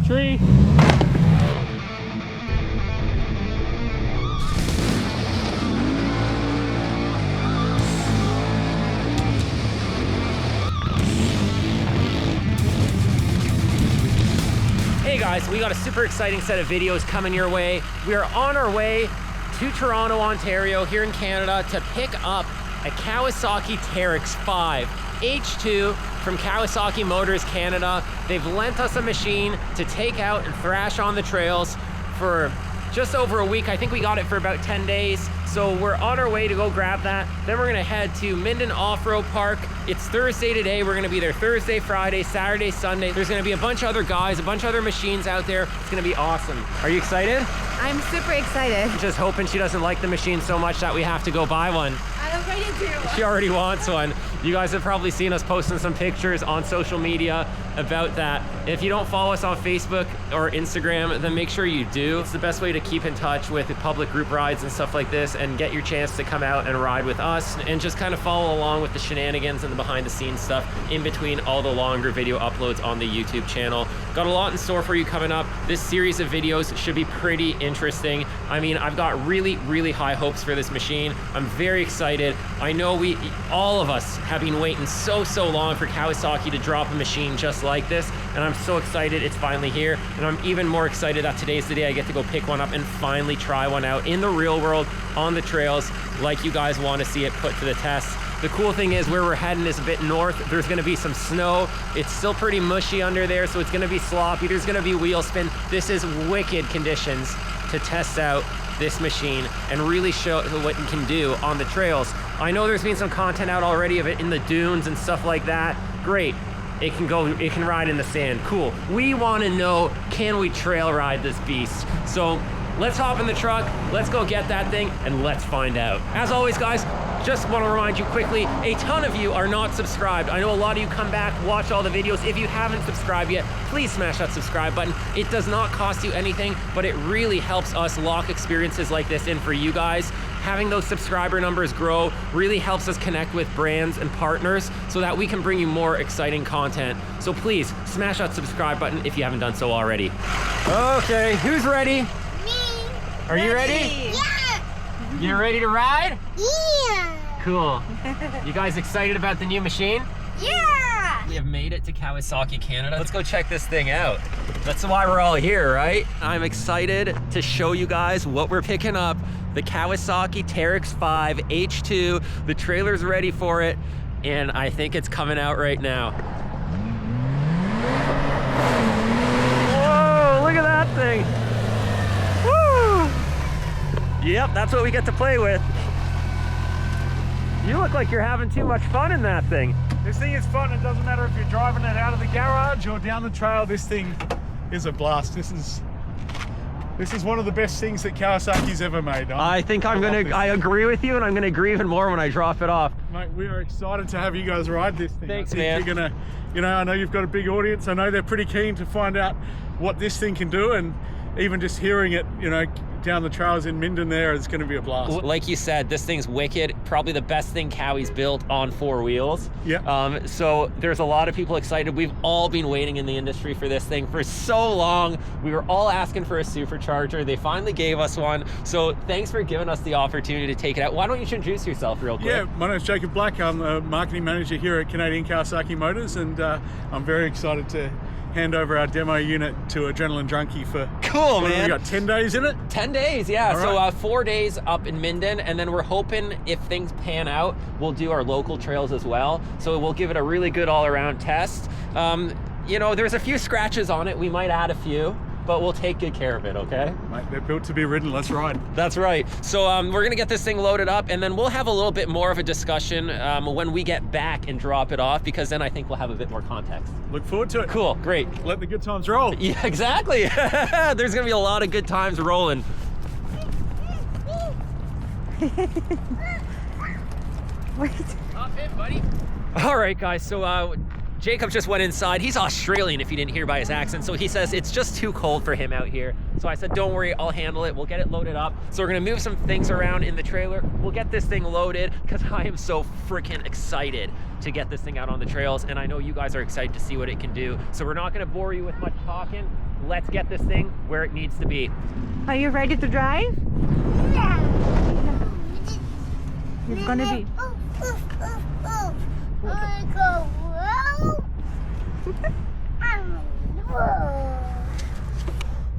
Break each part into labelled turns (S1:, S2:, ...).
S1: Tree.
S2: Hey guys, we got a super exciting set of videos coming your way. We are on our way to Toronto, Ontario, here in Canada, to pick up a Kawasaki Teryx5 H2 from Kawasaki Motors Canada. They've lent us a machine to take out and thrash on the trails for just over a week. I think we got it for about 10 days. So we're on our way to go grab that. Then we're gonna head to Minden Off-Road Park. It's Thursday today. We're gonna be there Thursday, Friday, Saturday, Sunday. There's gonna be a bunch of other guys, a bunch of other machines out there. It's gonna be awesome. Are you excited?
S3: I'm super excited.
S2: Just hoping she doesn't like the machine so much that we have to go buy one.
S3: I already do.
S2: She already wants one. You guys have probably seen us posting some pictures on social media about that. If you don't follow us on Facebook or Instagram, then make sure you do. It's the best way to keep in touch with the public group rides and stuff like this and get your chance to come out and ride with us and just kind of follow along with the shenanigans and the behind the scenes stuff in between all the longer video uploads on the YouTube channel. Got a lot in store for you coming up. This series of videos should be pretty interesting. I mean, I've got really, really high hopes for this machine. I'm very excited. I know all of us have been waiting so long for Kawasaki to drop a machine just like this, and I'm so excited it's finally here. And I'm even more excited that today's the day I get to go pick one up and finally try one out in the real world on the trails like you guys want to see it put to the test. The cool thing is where we're heading is a bit north. There's gonna be some snow. It's still pretty mushy under there, so it's gonna be sloppy. There's gonna be wheel spin. This is wicked conditions to test out this machine and really show what it can do on the trails. I know there's been some content out already of it in the dunes and stuff like that. Great. It can ride in the sand. Cool. We want to know, can we trail ride this beast? So let's hop in the truck, let's go get that thing, and let's find out. As always, guys, just want to remind you quickly, a ton of you are not subscribed. I know a lot of you come back, watch all the videos. If you haven't subscribed yet, please smash that subscribe button. It does not cost you anything, but it really helps us lock experiences like this in for you guys. Having those subscriber numbers grow really helps us connect with brands and partners so that we can bring you more exciting content. So please smash that subscribe button if you haven't done so already. Okay, who's ready?
S3: Me.
S2: Are you ready?
S3: Yeah.
S2: You ready to ride?
S3: Yeah.
S2: Cool. You guys excited about the new machine?
S3: Yeah.
S2: We have made it to Kawasaki, Canada. Let's go check this thing out. That's why we're all here, right? I'm excited to show you guys what we're picking up. The Kawasaki Teryx5 H2. The trailer's ready for it, and I think it's coming out right now. Whoa, look at that thing. Woo! Yep, that's what we get to play with. You look like you're having too much fun in that thing.
S1: This thing is fun. It doesn't matter if you're driving it out of the garage or down the trail. This thing is a blast. This is one of the best things that Kawasaki's ever made.
S2: I agree with you, and I'm gonna agree even more when I drop it off.
S1: Mate, we are excited to have you guys ride this thing.
S2: Thanks,
S1: I think
S2: man.
S1: You're gonna, I know you've got a big audience. I know they're pretty keen to find out what this thing can do, and even just hearing it, down the trails in Minden there is going to be a blast.
S2: Like you said, this thing's wicked. Probably the best thing Kawai's built on 4 wheels.
S1: Yeah.
S2: So there's a lot of people excited. We've all been waiting in the industry for this thing for so long. We were all asking for a supercharger. They finally gave us one. So thanks for giving us the opportunity to take it out. Why don't you introduce yourself real quick?
S1: Yeah, my name's Jacob Black. I'm the marketing manager here at Canadian Kawasaki Motors, and I'm very excited to hand over our demo unit to Adrenaline Junkie for...
S2: Cool, man.
S1: We got 10 days in it?
S2: 10 days, yeah.
S1: All
S2: So
S1: right.
S2: 4 days up in Minden, and then we're hoping if things pan out, we'll do our local trails as well. So we'll give it a really good all-around test. There's a few scratches on it. We might add a few, but we'll take good care of it, okay?
S1: Mate, they're built to be ridden. Let's ride.
S2: That's right. So we're gonna get this thing loaded up, and then we'll have a little bit more of a discussion when we get back and drop it off, because then I think we'll have a bit more context.
S1: Look forward to it.
S2: Cool, great.
S1: Let the good times roll.
S2: Yeah, exactly. There's gonna be a lot of good times rolling.
S3: Wait.
S2: Hop in, buddy. All right, guys, so Jacob just went inside. He's Australian, if you didn't hear by his accent, so he says it's just too cold for him out here. So I said, don't worry, I'll handle it. We'll get it loaded up. So we're gonna move some things around in the trailer. We'll get this thing loaded, because I am so freaking excited to get this thing out on the trails, and I know you guys are excited to see what it can do. So we're not gonna bore you with much talking. let's get this thing where it needs to be.
S4: Are you ready to drive?
S3: Yeah.
S4: It's gonna be.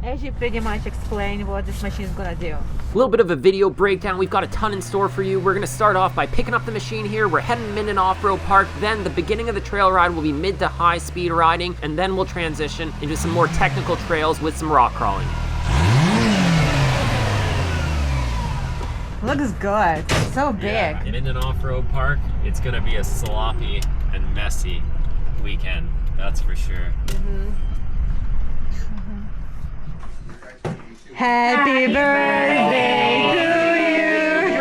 S4: As you pretty much explained what this machine is gonna do.
S2: A little bit of a video breakdown. We've got a ton in store for you. We're gonna start off by picking up the machine here. We're heading mid and off-road park. Then the beginning of the trail ride will be mid to high speed riding, and then we'll transition into some more technical trails with some rock crawling.
S4: Looks good. So big.
S2: Yeah, and in an off-road park, it's gonna be a sloppy and messy weekend. That's for sure.
S4: Happy birthday to you.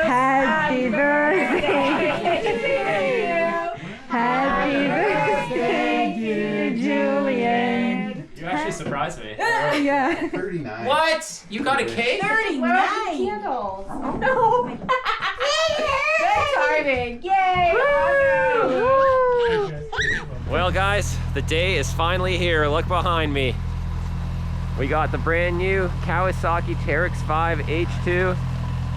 S4: Happy birthday to you. Happy birthday, dear Julian.
S2: You actually surprised me.
S4: Yeah.
S5: 39.
S2: What? You got a cake?
S3: 39 candles.
S4: Oh no.
S3: Good timing. Yay.
S2: Well, guys, the day is finally here. Look behind me. We got the brand new Kawasaki Teryx5 H2.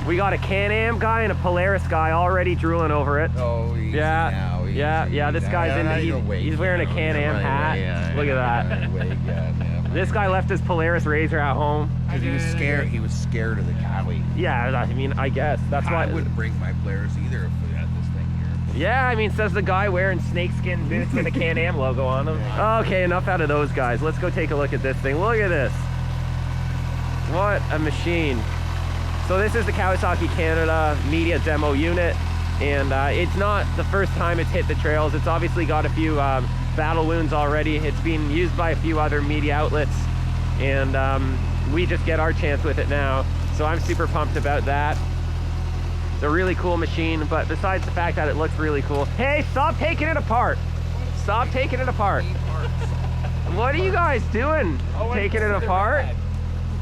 S2: We got a Can-Am guy and a Polaris guy already drooling over it.
S5: Oh, easy
S2: Yeah,
S5: now, easy,
S2: yeah. This
S5: easy.
S2: guy's
S5: Now
S2: into.
S5: you go wait,
S2: He's wearing a
S5: you know,
S2: Can-Am
S5: right
S2: hat.
S5: away, yeah,
S2: Look at that.
S5: yeah, wait, yeah.
S2: This guy left his Polaris Razor at home.
S5: Because he was scared. He was scared of the Cowie.
S2: Yeah, I mean, I guess that's why.
S5: I wouldn't bring my Polaris either if we had this thing here.
S2: Yeah, I mean, says the guy wearing snakeskin boots with a Can-Am logo on them. Okay, enough out of those guys. Let's go take a look at this thing. Look at this. What a machine. So this is the Kawasaki Canada media demo unit, and it's not the first time it's hit the trails. It's obviously got a few battle wounds already. It's been used by a few other media outlets, and we just get our chance with it now. So I'm super pumped about that. It's a really cool machine, but besides the fact that it looks really cool, hey, stop taking it apart. Stop taking it apart. What are you guys doing? Taking it apart?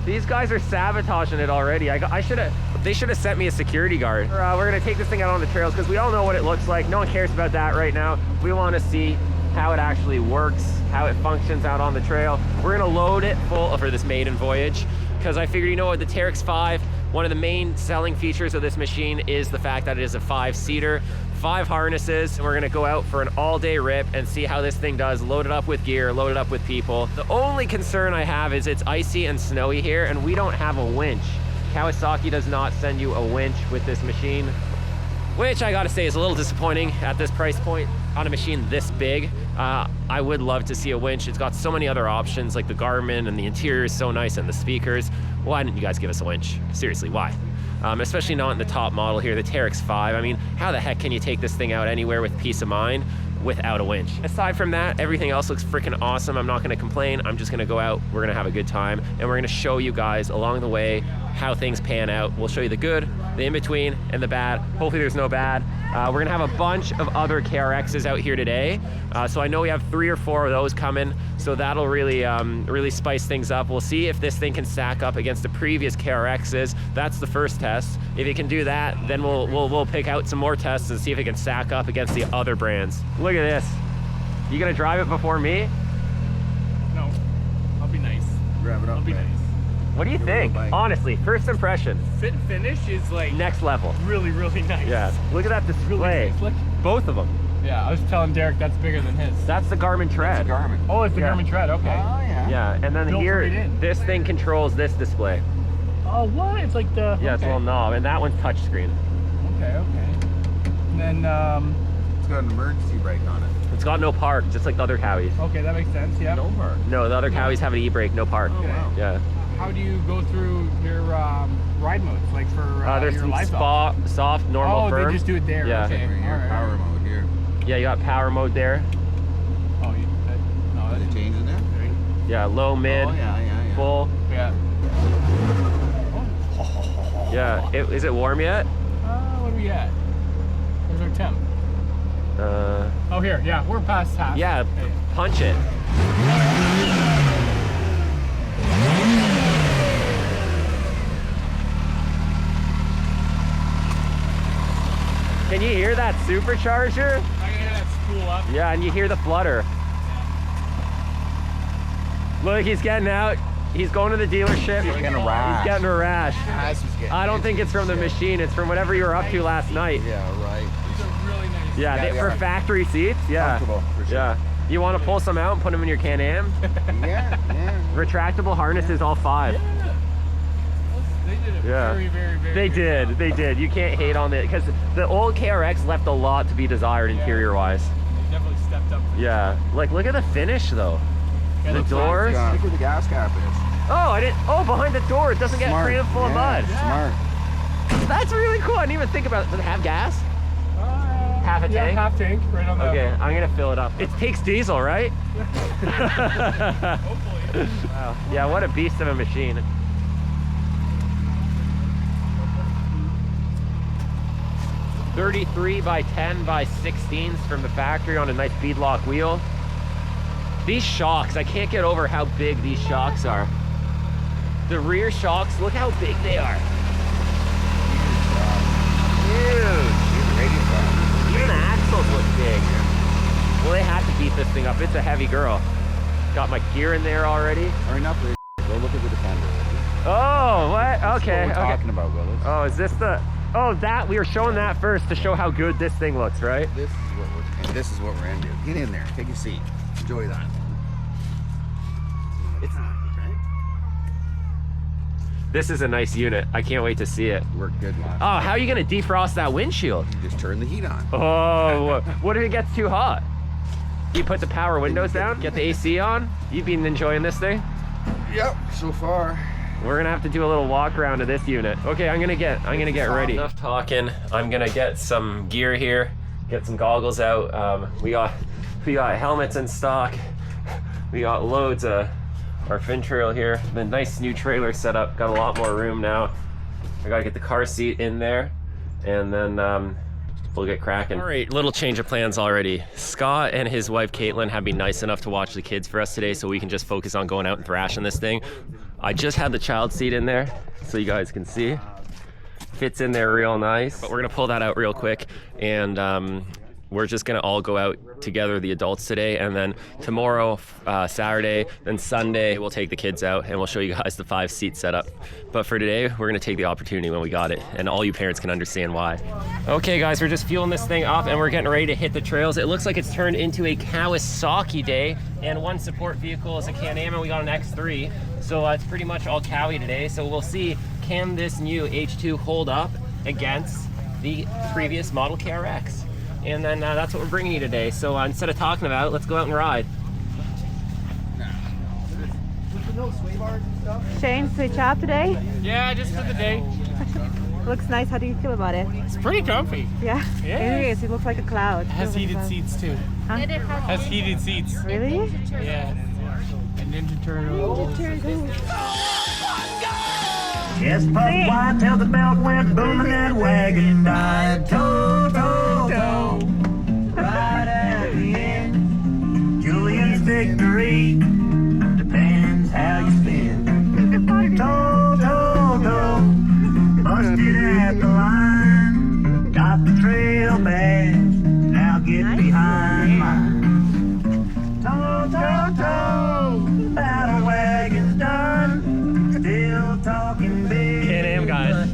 S2: These guys are sabotaging it already. They should have sent me a security guard. We're gonna take this thing out on the trails because we all know what it looks like. No one cares about that right now. We wanna see how it actually works, how it functions out on the trail. We're gonna load it full for this maiden voyage because I figured, you know what, the Teryx5, one of the main selling features of this machine is the fact that it is a 5-seater, 5 harnesses, and we're gonna go out for an all-day rip and see how this thing does, load it up with gear, load it up with people. The only concern I have is it's icy and snowy here, and we don't have a winch. Kawasaki does not send you a winch with this machine, which I gotta say is a little disappointing at this price point on a machine this big. I would love to see a winch. It's got so many other options, like the Garmin, and the interior is so nice, and the speakers. Why didn't you guys give us a winch? Seriously, why? Especially not in the top model here, the Teryx5. I mean, how the heck can you take this thing out anywhere with peace of mind without a winch? Aside from that, everything else looks freaking awesome. I'm not gonna complain. I'm just gonna go out, we're gonna have a good time, and we're gonna show you guys along the way how things pan out. We'll show you the good, the in-between, and the bad. Hopefully there's no bad. We're gonna have a bunch of other KRXs out here today. So I know we have 3 or 4 of those coming, so that'll really, really spice things up. We'll see if this thing can stack up against the previous KRXs. That's the first test. If it can do that, then we'll pick out some more tests and see if it can stack up against the other brands. Look at this. You gonna drive it before me?
S1: No, I'll be nice.
S5: Grab it up.
S1: I'll be nice.
S2: What do you think? Honestly, first impression.
S1: Fit and finish is like
S2: Next level.
S1: really, really nice.
S2: Yeah. Look at that display.
S1: Nice. Look.
S2: Both of them.
S1: Yeah, I was telling Derek that's bigger than his.
S2: That's the Garmin Tread.
S5: Garmin.
S1: Oh, it's the
S2: Yeah.
S1: Garmin Tread. Okay.
S5: Oh, yeah.
S2: Yeah, and then
S1: Built
S2: here,
S1: right in.
S2: this thing controls this display.
S1: Oh, what? It's like the.
S2: Yeah, it's a
S1: okay.
S2: little knob, and that one's touchscreen.
S1: Okay. And then
S5: It's got an emergency brake on it.
S2: It's got no park, just like the other Cowies.
S1: okay, that makes sense. Yeah.
S5: No park.
S2: No, the other Cowies have an e-brake, no park.
S1: Okay.
S5: wow.
S2: Yeah.
S1: How do you go through your ride modes, like for
S2: There's
S1: your
S2: some
S1: lifestyle?
S2: soft, normal,
S1: Oh,
S2: firm.
S1: they just do it there.
S2: Yeah.
S1: Okay.
S5: Over here,
S1: All right.
S5: power mode here.
S2: Yeah, you got power mode there.
S1: Oh, no,
S5: Is it
S1: that's
S5: changing there?
S2: Yeah, low, mid,
S5: Oh, yeah.
S2: full.
S1: yeah.
S2: Yeah. Is it warm yet?
S1: What are we at? Where's our temp?
S2: Uh,
S1: Oh, here. Yeah, we're past half.
S2: yeah,
S1: Okay.
S2: punch it. Can you hear that supercharger?
S1: I can hear that spool up.
S2: Yeah, and you hear the flutter. Look, he's getting out. He's going to the dealership.
S5: He's getting a rash.
S2: He's getting a rash. I don't think it's from the machine. It's from whatever you were up to last night.
S5: Yeah, right.
S1: These are really nice.
S2: Yeah,
S5: Yeah,
S2: they,
S5: they
S2: for
S5: are.
S2: factory seats. Yeah.
S5: Comfortable, for sure.
S2: Yeah. You want to pull some out and put them in your Can-Am?
S5: Yeah, yeah.
S2: Retractable harnesses, all 5.
S1: They did it
S2: Yeah.
S1: very, very, very
S2: They
S1: good
S2: did.
S1: job.
S2: They did. You can't hate on it because the old KRX left a lot to be desired interior-wise.
S1: They definitely stepped up.
S2: Yeah. Like, look at the finish though.
S1: Yeah,
S2: The
S1: looks
S2: doors.
S5: Look where the gas cap is.
S2: Oh, I didn't. Oh, behind the door, it doesn't get
S5: Smart.
S2: crammed full of
S5: Yeah,
S2: mud.
S5: Smart.
S2: That's really cool. I didn't even think about it. Does it have gas? Half a
S1: Yeah,
S2: tank?
S1: half tank, right on the.
S2: Okay, I'm gonna fill it up. It takes diesel, right?
S1: Hopefully.
S2: Wow. Yeah, what a beast of a machine. .33 by 10 by 16s from the factory on a nice beadlock wheel. These shocks, I can't get over how big these shocks are. The rear shocks, look how big they are. Huge. Even the axles look big. Well, they had to beat this thing up. It's a heavy girl. Got my gear in there already.
S5: Or enough. Go look at the Defender.
S2: Oh, what?
S5: That's
S2: Okay,
S5: what we're
S2: okay.
S5: talking about, Willis.
S2: Oh, is this the... Oh, that, we were showing that first to show how good this thing looks, right?
S5: This is what we're into. Get in there. Take a seat. Enjoy that. It's right.
S2: This is a nice unit. I can't wait to see it.
S5: Worked good last.
S2: Oh, how are you gonna defrost that windshield?
S5: You just turn the heat on.
S2: Oh, what if it gets too hot? You put the power windows down, get the AC on? You've been enjoying this thing?
S5: Yep. So far.
S2: We're gonna have to do a little walk around of this unit. Okay, I'm gonna get ready. Enough talking. I'm gonna get some gear here, get some goggles out. We got helmets in stock. We got loads of our fin trail here. The nice new trailer set up. Got a lot more room now. I gotta get the car seat in there, and then we'll get cracking. All right, little change of plans already. Scott and his wife Caitlin have been nice enough to watch the kids for us today, so we can just focus on going out and thrashing this thing. I just had the child seat in there so you guys can see. Fits in there real nice. But we're gonna pull that out real quick, and we're just gonna all go out together, the adults today, and then tomorrow, Saturday, then Sunday, we'll take the kids out and we'll show you guys the 5-seat setup. But for today, we're gonna take the opportunity when we got it, and all you parents can understand why. Okay guys, we're just fueling this thing up and we're getting ready to hit the trails. It looks like it's turned into a Kawasaki day, and one support vehicle is a Can-Am, and we got an X3. So it's pretty much all Cowie today. So we'll see, can this new H2 hold up against the previous model KRX? And then that's what we're bringing you today. So instead of talking about it, let's go out and ride.
S4: Shane, switch up today?
S1: Yeah, just for the day.
S4: Looks nice. How do you feel about it?
S1: It's pretty comfy.
S4: Yeah?
S1: Yeah.
S4: It is. It looks like a cloud.
S1: Has heated seats too.
S4: Huh?
S1: Has heated seats.
S4: Really?
S1: Yeah. And Ninja Turtles.
S6: Just puff wide till the belt went boom and that wagon died. Toe, toe, toe. Right at the end. Julian's victory depends how you spin. Toe, toe, toe. Busted at the line. Got the trail badge. Now get behind mine. Toe, toe, toe. Battle wagon's done. Still talking big.
S2: Can-Am guys.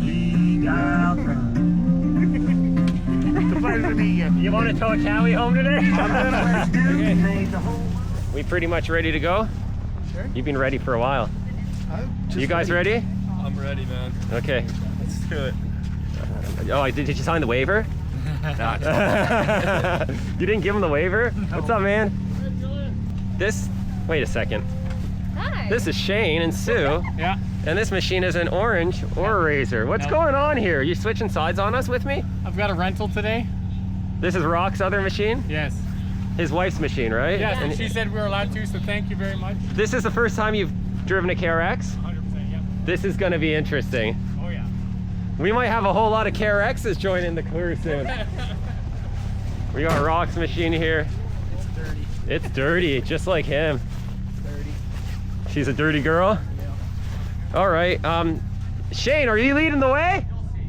S2: You want to tow a Cowie home today? We pretty much ready to go?
S1: Sure.
S2: You've been ready for a while. You guys ready?
S1: I'm ready, man.
S2: Okay.
S1: Let's do it.
S2: Oh, did you sign the waiver? You didn't give him the waiver?
S1: No.
S2: What's up, man? Wait a second.
S3: Hi.
S2: This is Shane and Sue,
S1: Yeah.
S2: and this machine is an orange or a razor. What's
S1: No.
S2: going on here? You switching sides on us with me?
S1: I've got a rental today.
S2: This is Rock's other machine?
S1: Yes.
S2: His wife's machine, right?
S1: Yes, and
S2: And
S1: she said we were allowed to, so thank you very much.
S2: this is the first time you've driven a KRX?
S1: 100%, yeah.
S2: This is gonna be interesting.
S1: Oh, yeah.
S2: We might have a whole lot of KRXs joining the crew soon. We got Rock's machine here.
S1: It's dirty.
S2: It's dirty, just like him.
S1: Dirty.
S2: She's a dirty girl?
S1: Yeah.
S2: All right, Shane, are you leading the way?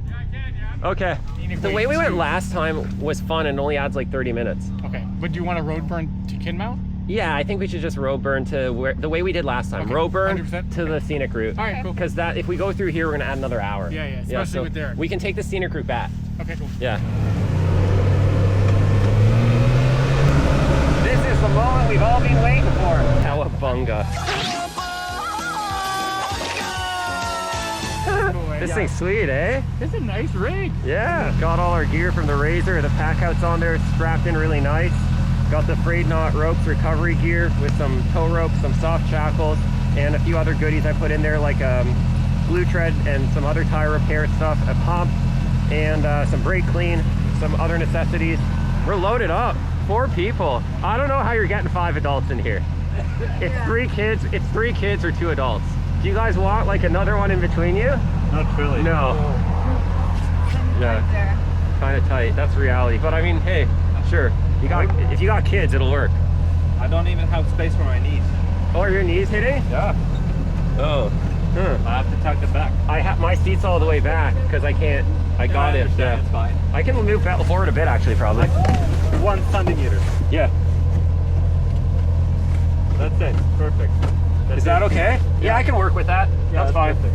S1: Yeah, I can, yeah.
S2: Okay. The way we went last time was fun and only adds like 30 minutes.
S1: Okay, but do you want a road burn to Kinmount?
S2: Yeah, I think we should just road burn to where the way we did last time. Road burn
S1: 100%.
S2: to the scenic route.
S1: All right, cool.
S2: Because that if we go through here, we're gonna add another hour.
S1: Yeah, especially
S2: so
S1: with Derek.
S2: we can take the scenic route back.
S1: Okay, cool.
S2: Yeah. This is the moment we've all been waiting for. Cowabunga. This thing's sweet, eh?
S1: It's a nice rig.
S2: Yeah. Got all our gear from the Razor. The pack out's on there, strapped in really nice. Got the frayed knot ropes recovery gear with some tow ropes, some soft shackles, and a few other goodies I put in there like glue tread and some other tire repair stuff, a pump, and some brake clean, some other necessities. We're loaded up. 4 people. I don't know how you're getting 5 adults in here. It's 3 kids. It's 3 kids or 2 adults. Do you guys want like another one in between you?
S1: Not really.
S2: No. Yeah. Kind of tight. That's reality. But I mean, hey, sure. You got if you got kids, it'll work.
S7: I don't even have space for my knees.
S2: Oh, are your knees hitting?
S7: Yeah.
S2: Oh. Huh.
S7: I have to tuck it back.
S2: I have my seat's all the way back because I can't. I got it. Yeah.
S7: It's fine.
S2: I can move forward a bit actually, probably.
S7: 1 centimeter.
S2: Yeah.
S7: That's it. Perfect.
S2: Is that okay? Yeah, I can work with that.
S7: Yeah,
S2: that's fine.
S7: perfect.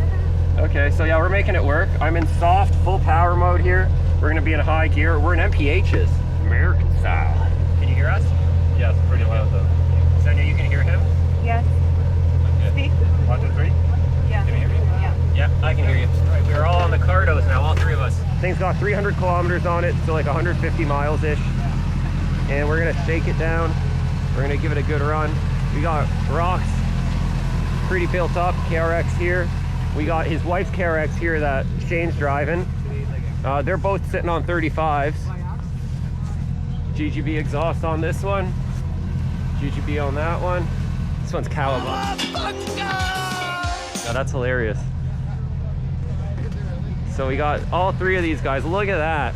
S2: Okay, so yeah, we're making it work. I'm in soft, full power mode here. We're gonna be in high gear. We're in MPHs, American style. Can you hear us?
S7: Yes, pretty loud though.
S2: Sonia, you can hear him?
S4: Yes. Speak.
S7: 1, 2, 3.
S4: Yeah.
S2: Can you hear me?
S4: Yeah.
S2: Yeah, I can hear you. All right, we're all on the Cardos now, all 3 of us. Thing's got 300 kilometers on it, so like 150 miles-ish. And we're gonna shake it down. We're gonna give it a good run. We got rocks pretty built up, KRX here. We got his wife's KRX here that Shane's driving. They're both sitting on 35s. GGB exhaust on this one. GGB on that one. This one's Cowabunga. Now that's hilarious. So we got all 3 of these guys. Look at that.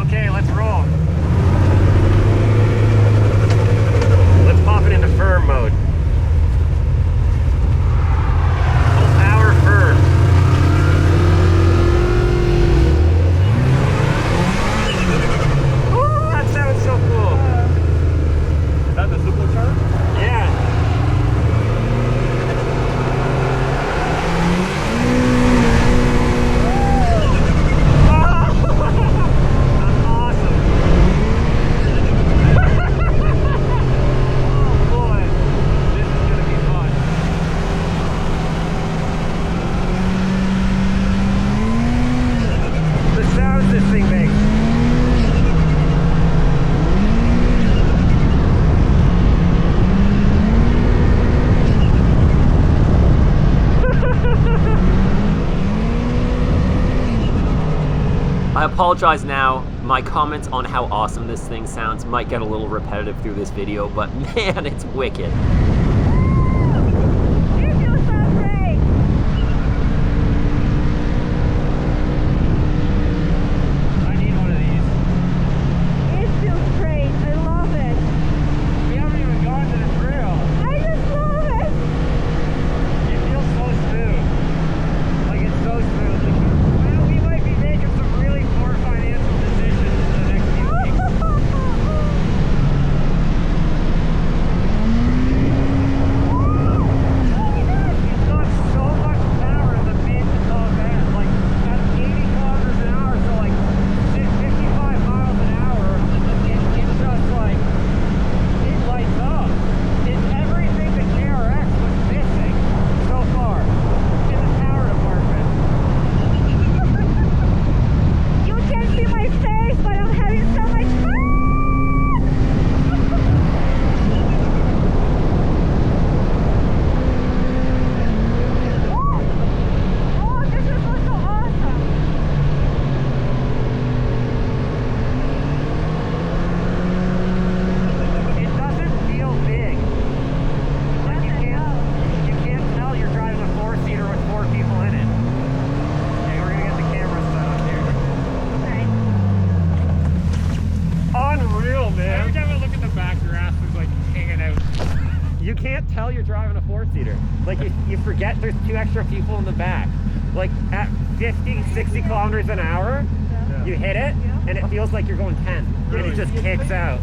S2: Okay, let's roll. Let's pop it into firm mode. Full power firm. Ooh, that sounds so cool.
S7: Is that the supercharger?
S2: Yeah. I apologize now. My comments on how awesome this thing sounds might get a little repetitive through this video, but man, it's wicked.
S4: You feel so great.
S2: I need one of these.
S4: It feels great. I love it.
S2: We haven't even gone to the trail.
S4: I just love it.
S2: It feels so smooth. Like it's so smooth. Like, well, we might be making some really poor financial decisions in the next few weeks. It's got so much power in the mid to top end. Like at 80 kilometers an hour, so like 55 miles an hour, it's just like, it lights up. It's everything the KRX was missing so far in the power department.
S4: You can't see my face, but I'm having so much fun. Oh, this is so awesome.
S2: It doesn't feel big. Like you can't tell you're driving a 4-seater with 4 people in it. Okay, we're gonna get the camera set up here. Unreal, man.
S1: Every time I look at the back, your ass is like hanging out.
S2: You can't tell you're driving a 4-seater. Like you forget there's 2 extra people in the back. Like at 50, 60 kilometers an hour, you hit it, and it feels like you're going 10. And it just kicks out.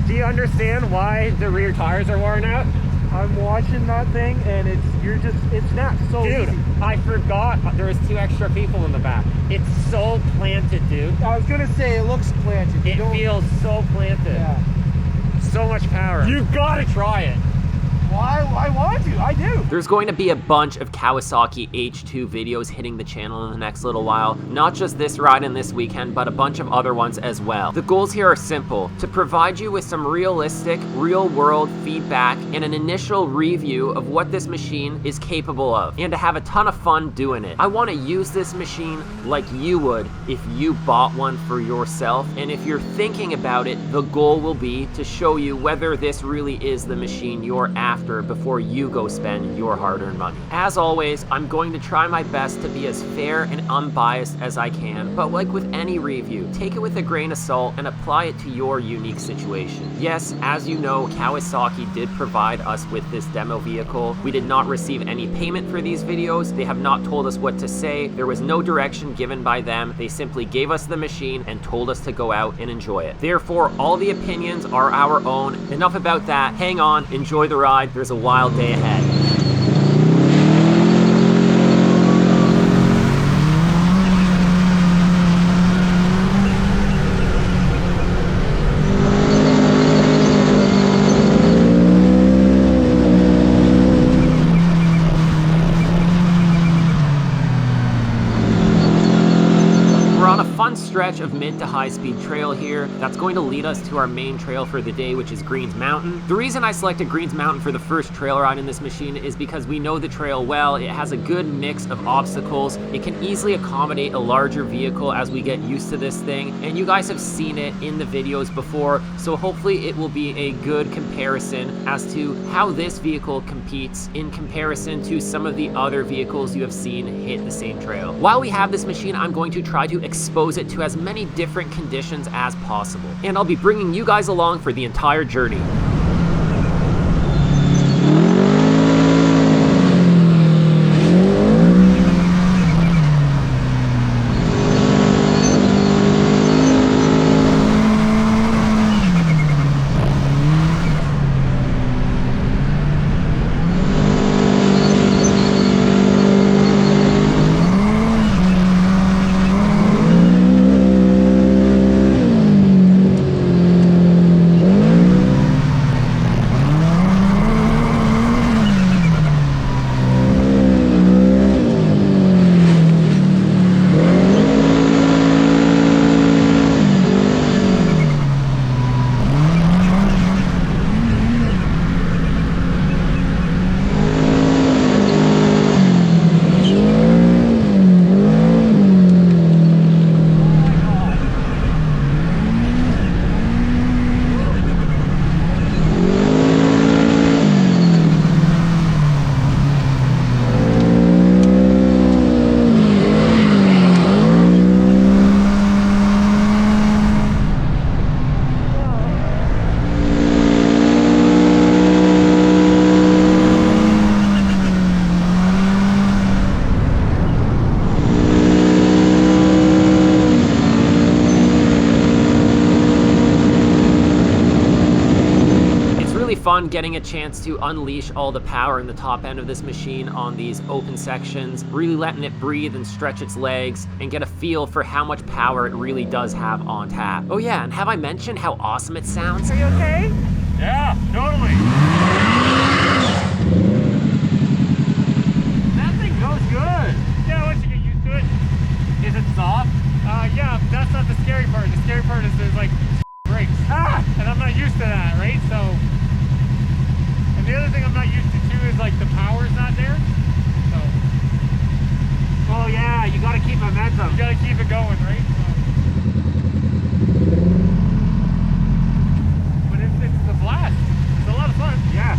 S2: Do you understand why the rear tires are worn out?
S8: I'm watching that thing and it's snapped so
S2: Dude,
S8: easy.
S2: I forgot there was 2 extra people in the back. It's so planted, dude.
S8: I was gonna say it looks planted.
S2: It feels so planted.
S8: Yeah.
S2: So much power. You've got to try it.
S8: Well, I want to. I do.
S2: There's going to be a bunch of Kawasaki H2 videos hitting the channel in the next little while. Not just this ride and this weekend, but a bunch of other ones as well. The goals here are simple: to provide you with some realistic, real-world feedback and an initial review of what this machine is capable of, and to have a ton of fun doing it. I want to use this machine like you would if you bought one for yourself, and if you're thinking about it, the goal will be to show you whether this really is the machine you're after before you go spend your hard-earned money. As always, I'm going to try my best to be as fair and unbiased as I can, but like with any review, take it with a grain of salt and apply it to your unique situation. Yes, as you know, Kawasaki did provide us with this demo vehicle. We did not receive any payment for these videos. They have not told us what to say. There was no direction given by them. They simply gave us the machine and told us to go out and enjoy it. Therefore, all the opinions are our own. Enough about that. Hang on, enjoy the ride. There's a wild day ahead. Stretch of mid to high speed trail here that's going to lead us to our main trail for the day, which is Greens Mountain. The reason I selected Greens Mountain for the first trail ride in this machine is because we know the trail well. It has a good mix of obstacles. It can easily accommodate a larger vehicle as we get used to this thing, and you guys have seen it in the videos before, so hopefully it will be a good comparison as to how this vehicle competes in comparison to some of the other vehicles you have seen hit the same trail. While we have this machine, I'm going to try to expose it to as many different conditions as possible, and I'll be bringing you guys along for the entire journey. Fun getting a chance to unleash all the power in the top end of this machine on these open sections, really letting it breathe and stretch its legs and get a feel for how much power it really does have on tap. Oh yeah, and have I mentioned how awesome it sounds?
S4: Are you okay?
S1: Yeah, totally.
S2: That thing goes good.
S1: Yeah, once you get used to it.
S2: Is it soft?
S1: Yeah, that's not the scary part. The scary part is there's like brakes. And I'm not used to that, right? So, and the other thing I'm not used to too is like the power's not there. So,
S2: Oh yeah, you gotta keep momentum.
S1: you gotta keep it going, right? So, but it's a blast. It's a lot of fun.
S2: Yeah.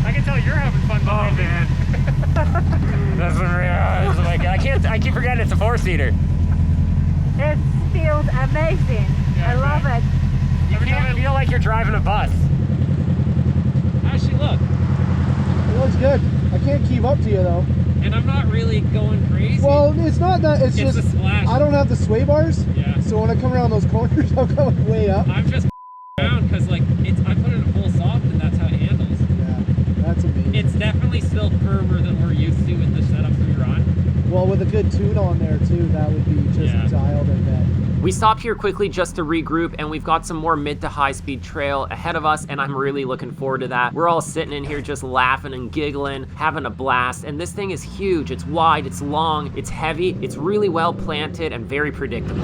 S1: I can tell you're having fun.
S2: Oh man. That's unreal. Oh my God. I keep forgetting it's a 4-seater.
S4: It feels amazing.
S1: Yeah,
S4: I love it.
S2: You can't feel like you're driving a bus. Actually, look.
S8: It looks good. I can't keep up to you though.
S2: and I'm not really going crazy.
S8: Well, it's not that. It's
S2: It's
S8: just
S2: the splash.
S8: I don't have the sway bars.
S2: Yeah.
S8: So when I come around those corners, I'm going way up.
S2: I'm just around because like I put it in full soft and that's how it handles.
S8: Yeah, that's amazing.
S2: It's definitely still firmer than we're used to with the setups we run.
S8: Well, with a good tune on there too, that would be just dialed in that.
S2: We stopped here quickly just to regroup, and we've got some more mid to high speed trail ahead of us, and I'm really looking forward to that. We're all sitting in here just laughing and giggling, having a blast, and this thing is huge. It's wide, it's long, it's heavy, it's really well planted and very predictable.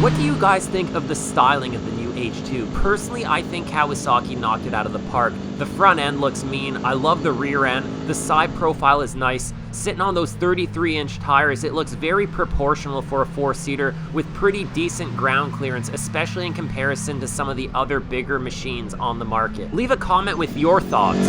S2: What do you guys think of the styling of the new H2? Personally, I think Kawasaki knocked it out of the park. The front end looks mean. I love the rear end. The side profile is nice. Sitting on those 33-inch tires, it looks very proportional for a 4-seater with pretty decent ground clearance, especially in comparison to some of the other bigger machines on the market. Leave a comment with your thoughts.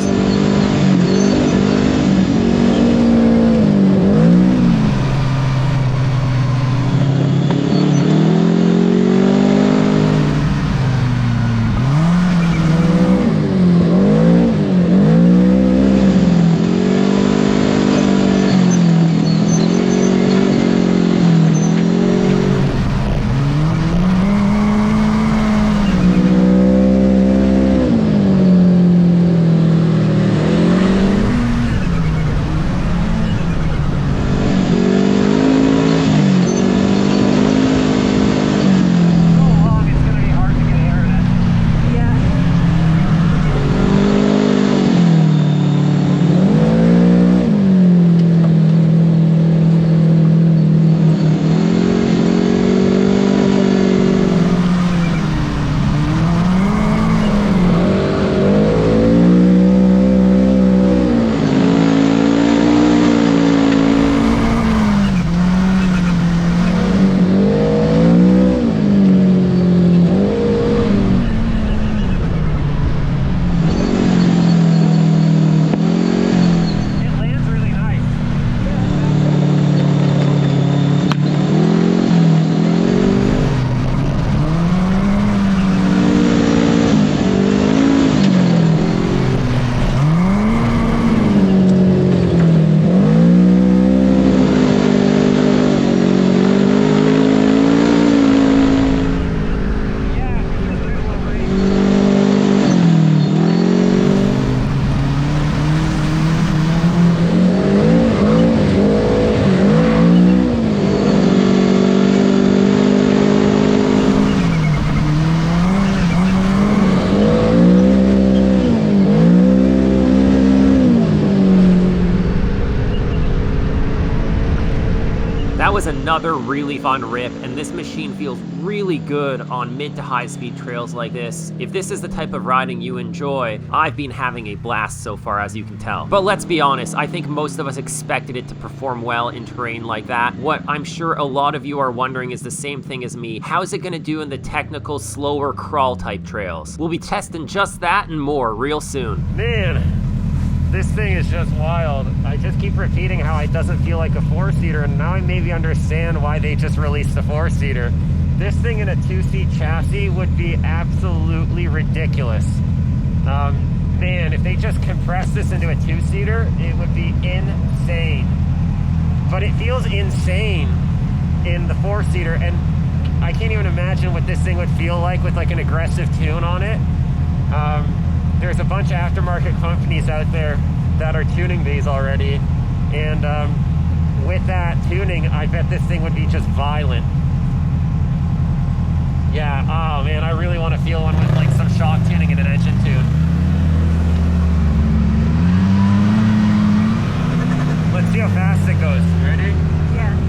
S2: was another really fun rip, and this machine feels really good on mid to high speed trails like this. If this is the type of riding you enjoy, I've been having a blast so far, as you can tell. But let's be honest, I think most of us expected it to perform well in terrain like that. What I'm sure a lot of you are wondering is the same thing as me. How is it gonna do in the technical, slower crawl type trails? We'll be testing just that and more real soon.
S1: Man, this thing is just wild. I just keep repeating how it doesn't feel like a four-seater, and now I maybe understand why they just released the four-seater. This thing in a two-seat chassis would be absolutely ridiculous. Man, if they just compressed this into a two-seater, it would be insane. But it feels insane in the four-seater, and I can't even imagine what this thing would feel like with like an aggressive tune on it. There's a bunch of aftermarket companies out there that are tuning these already, and with that tuning, I bet this thing would be just violent. Yeah, oh man, I really want to feel one with like some shock tuning and an engine tune. Let's see how fast it goes. Ready?
S4: Yeah.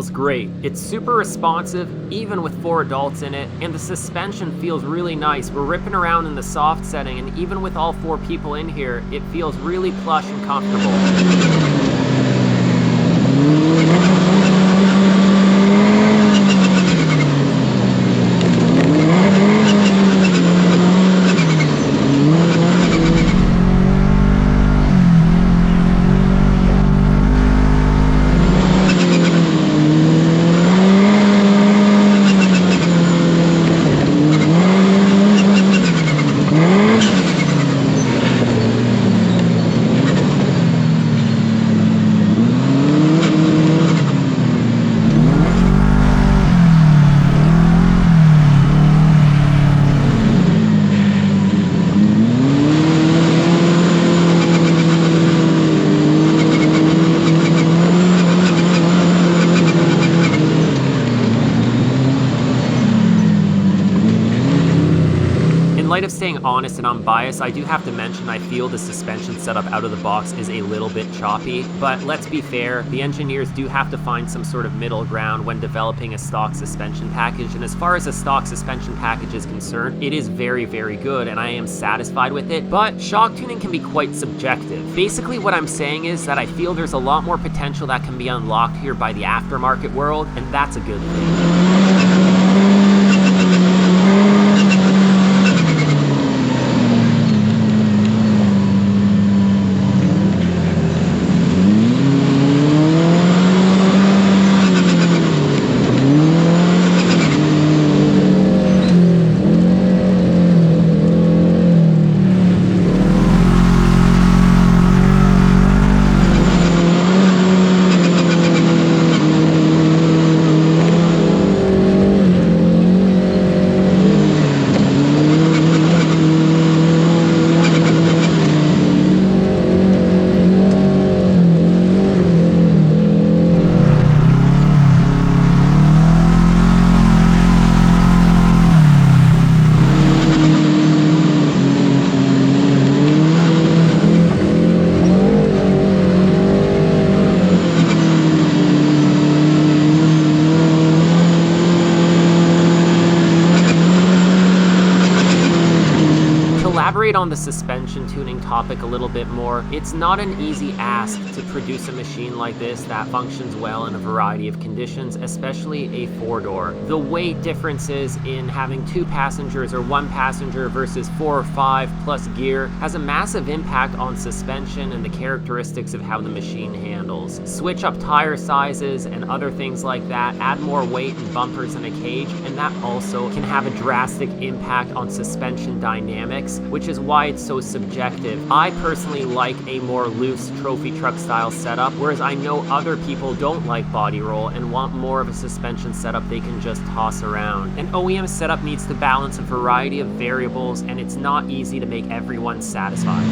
S2: feels great. It's super responsive, even with 4 adults in it, and the suspension feels really nice. We're ripping around in the soft setting, and even with all 4 people in here, it feels really plush and comfortable. In light of staying honest and unbiased, I do have to mention I feel the suspension setup out of the box is a little bit choppy, but let's be fair, the engineers do have to find some sort of middle ground when developing a stock suspension package, and as far as a stock suspension package is concerned, it is very, very good, and I am satisfied with it, but shock tuning can be quite subjective. Basically what I'm saying is that I feel there's a lot more potential that can be unlocked here by the aftermarket world, and that's a good thing. On the suspension tuning topic a little bit more, it's not an easy ask to produce a machine like this that functions well in a variety of conditions, especially a 4-door. The weight differences in having 2 passengers or 1 passenger versus 4 or 5 plus gear has a massive impact on suspension and the characteristics of how the machine handles. Switch up tire sizes and other things like that, add more weight and bumpers in a cage, and that also can have a drastic impact on suspension dynamics, which is why it's so subjective. I personally like a more loose trophy truck style setup, whereas I know other people don't like body roll and want more of a suspension setup they can just toss around. An OEM setup needs to balance a variety of variables, and it's not easy to make everyone satisfied.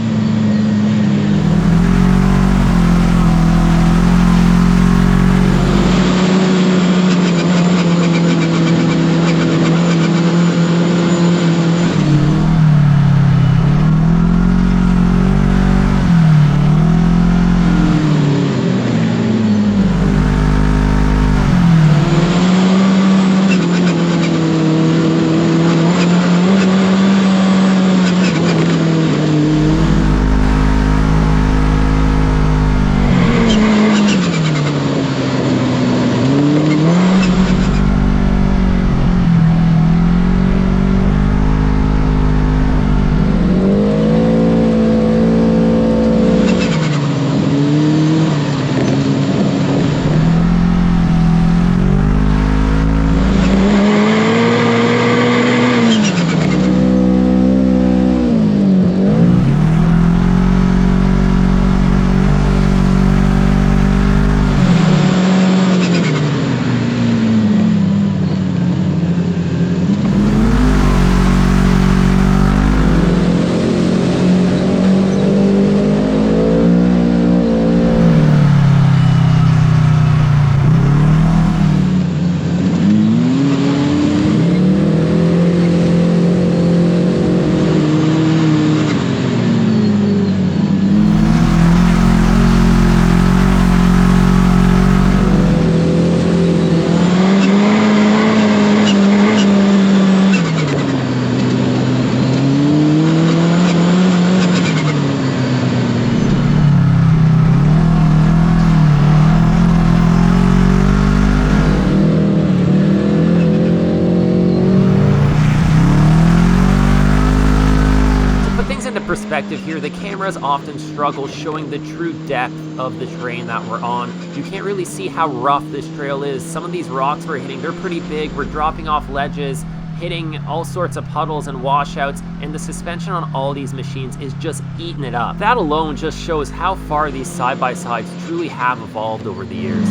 S2: perspective here, the cameras often struggle showing the true depth of the terrain that we're on. You can't really see how rough this trail is. Some of these rocks we're hitting, they're pretty big. We're dropping off ledges, hitting all sorts of puddles and washouts, and the suspension on all these machines is just eating it up. That alone just shows how far these side-by-sides truly have evolved over the years.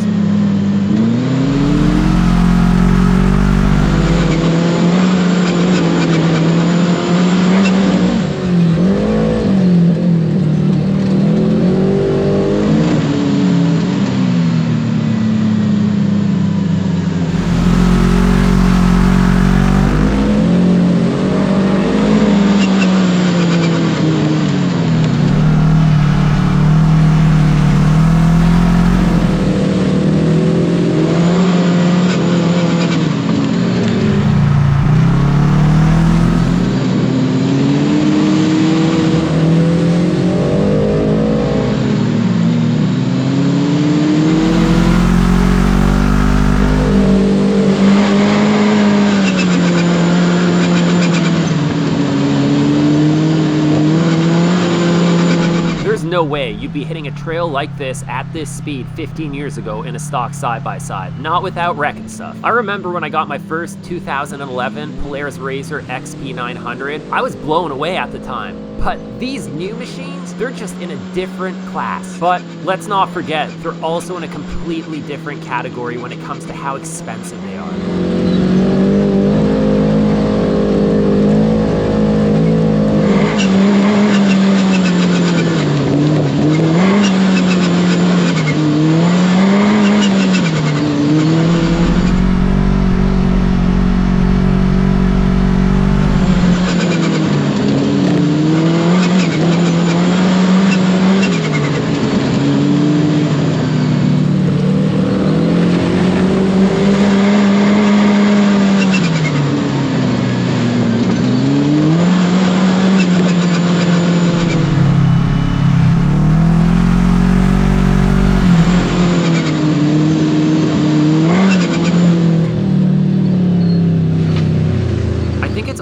S2: No way you'd be hitting a trail like this at this speed 15 years ago in a stock side-by-side, not without wrecking stuff. I remember when I got my first 2011 Polaris RZR XP900, I was blown away at the time. But these new machines, they're just in a different class. But let's not forget, they're also in a completely different category when it comes to how expensive they are.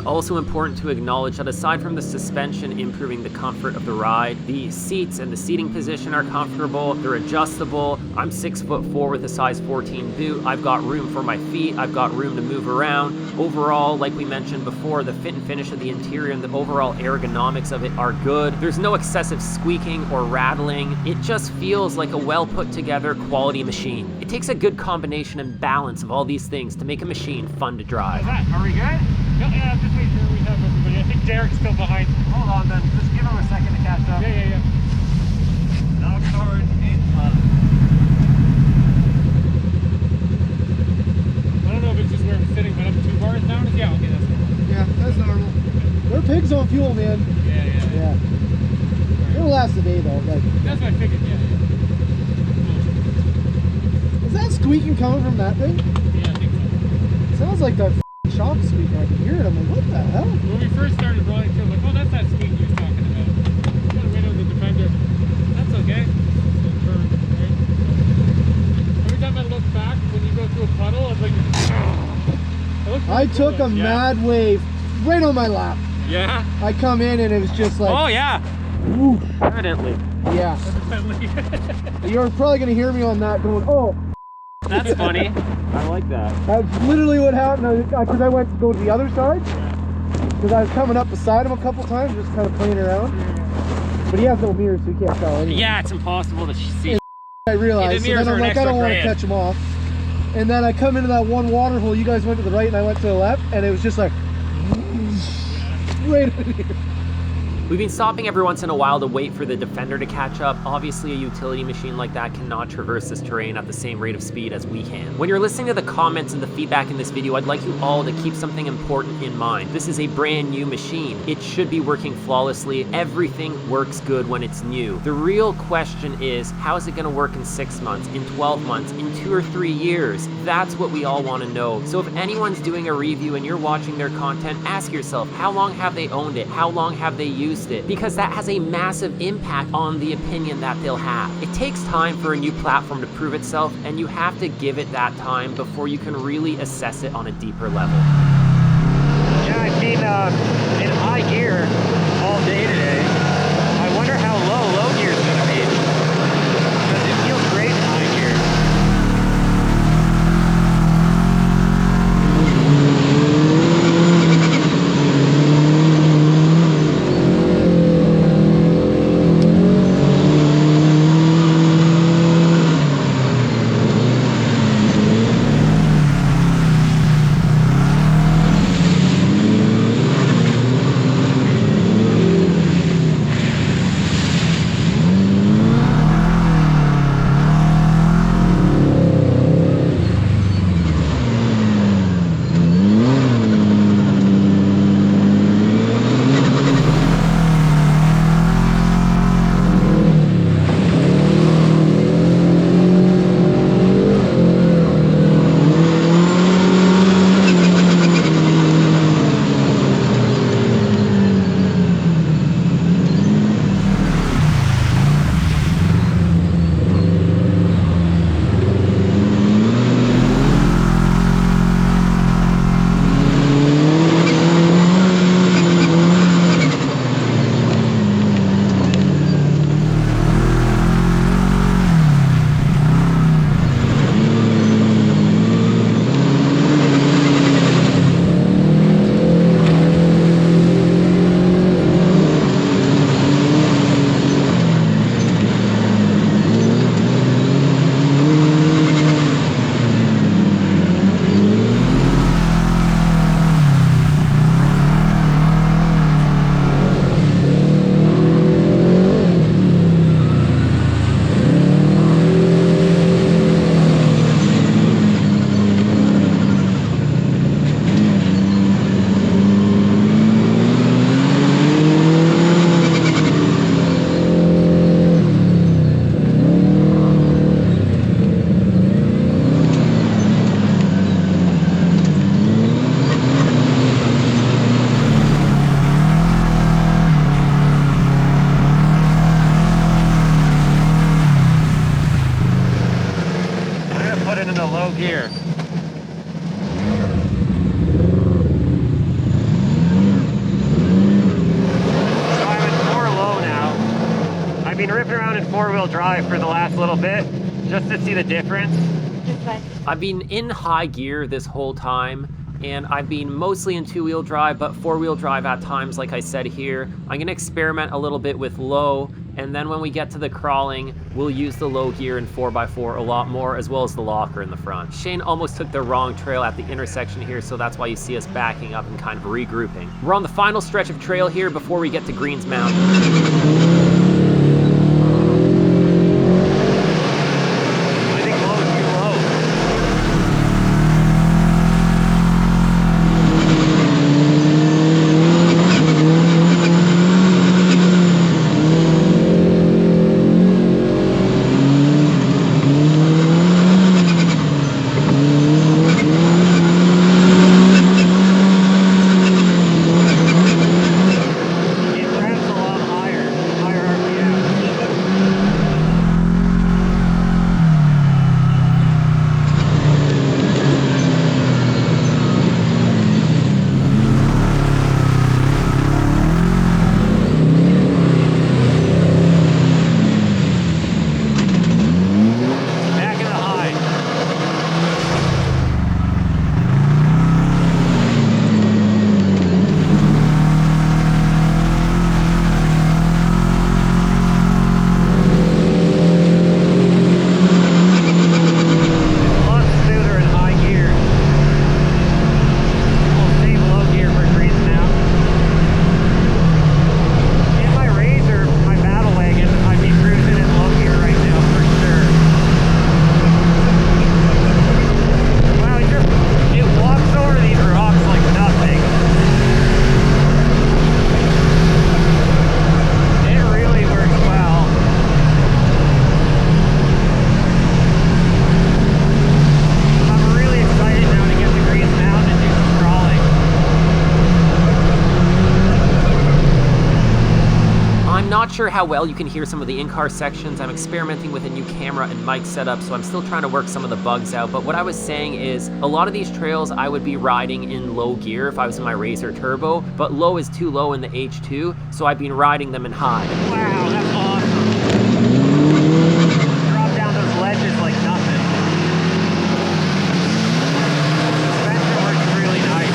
S2: Also important to acknowledge that aside from the suspension improving the comfort of the ride, the seats and the seating position are comfortable, they're adjustable. I'm 6'4" with a size 14 boot. I've got room for my feet, I've got room to move around. Overall, like we mentioned before, the fit and finish of the interior and the overall ergonomics of it are good. There's no excessive squeaking or rattling. It just feels like a well put together quality machine. It takes a good combination and balance of all these things to make a machine fun to drive.
S1: Are we good? Yeah, just wait till we have everybody. I think Derek's still behind. Hold on then. Just give him a second to catch up. Yeah. Knock hard and loud. I don't know if it's just where I'm sitting, but I'm 2 bars down. Yeah, okay, that's normal.
S8: Yeah, that's normal. They're pigs on fuel, man. Yeah. It'll last a day though. Like,
S1: that's what I figured, yeah.
S8: Is that squeaking coming from that thing?
S1: Yeah, I think so.
S8: Sounds like that shock squeaking. I can hear it. I'm like, what the hell?
S1: When we first started rolling through, I'm like, oh, that's that squeak he was talking about. Got away to the Defender. That's okay. So turn, right? Every time I look back, when you go through a puddle, I was like,
S8: I took a mad wave right on my lap.
S1: Yeah?
S8: I come in and it was just like,
S1: oh, yeah.
S8: Woo.
S1: Evidently.
S8: Yeah. You're probably going to hear me on that going, oh.
S1: That's funny. I like that.
S8: That's literally what happened, because I went to go to the other side. Because I was coming up beside him a couple times, just kind of playing around. But he has no mirrors, so he can't tell anything.
S1: Yeah, it's impossible to see.
S8: I realized, so then I'm like, I don't want to catch him off. And then I come into that one water hole, you guys went to the right and I went to the left, and it was just like, right in here.
S2: We've been stopping every once in a while to wait for the Defender to catch up. Obviously, a utility machine like that cannot traverse this terrain at the same rate of speed as we can. When you're listening to the comments and the feedback in this video, I'd like you all to keep something important in mind. This is a brand new machine. It should be working flawlessly. Everything works good when it's new. The real question is, how is it going to work in 6 months, in 12 months, in 2 or 3 years? That's what we all want to know. So if anyone's doing a review and you're watching their content, ask yourself, how long have they owned it? How long have they used it? Because that has a massive impact on the opinion that they'll have. It takes time for a new platform to prove itself, and you have to give it that time before you can really assess it on a deeper level.
S1: Yeah, I've been in high gear all day today.
S2: two-wheel drive for the last little bit, just to see the difference. I've been in high gear this whole time, and I've been mostly in two-wheel drive, but four-wheel drive at times, like I said here. I'm gonna experiment a little bit with low, and then when we get to the crawling, we'll use the low gear in 4x4 a lot more, as well as the locker in the front. Shane almost took the wrong trail at the intersection here, so that's why you see us backing up and kind of regrouping. We're on the final stretch of trail here before we get to Greens Mountain. Not sure how well you can hear some of the in-car sections. I'm experimenting with a new camera and mic setup, so I'm still trying to work some of the bugs out. But what I was saying is, a lot of these trails I would be riding in low gear if I was in my Razor Turbo, but low is too low in the H2, so I've been riding them in high. Wow, that's awesome. Drop down those ledges like nothing. Suspension works really nice.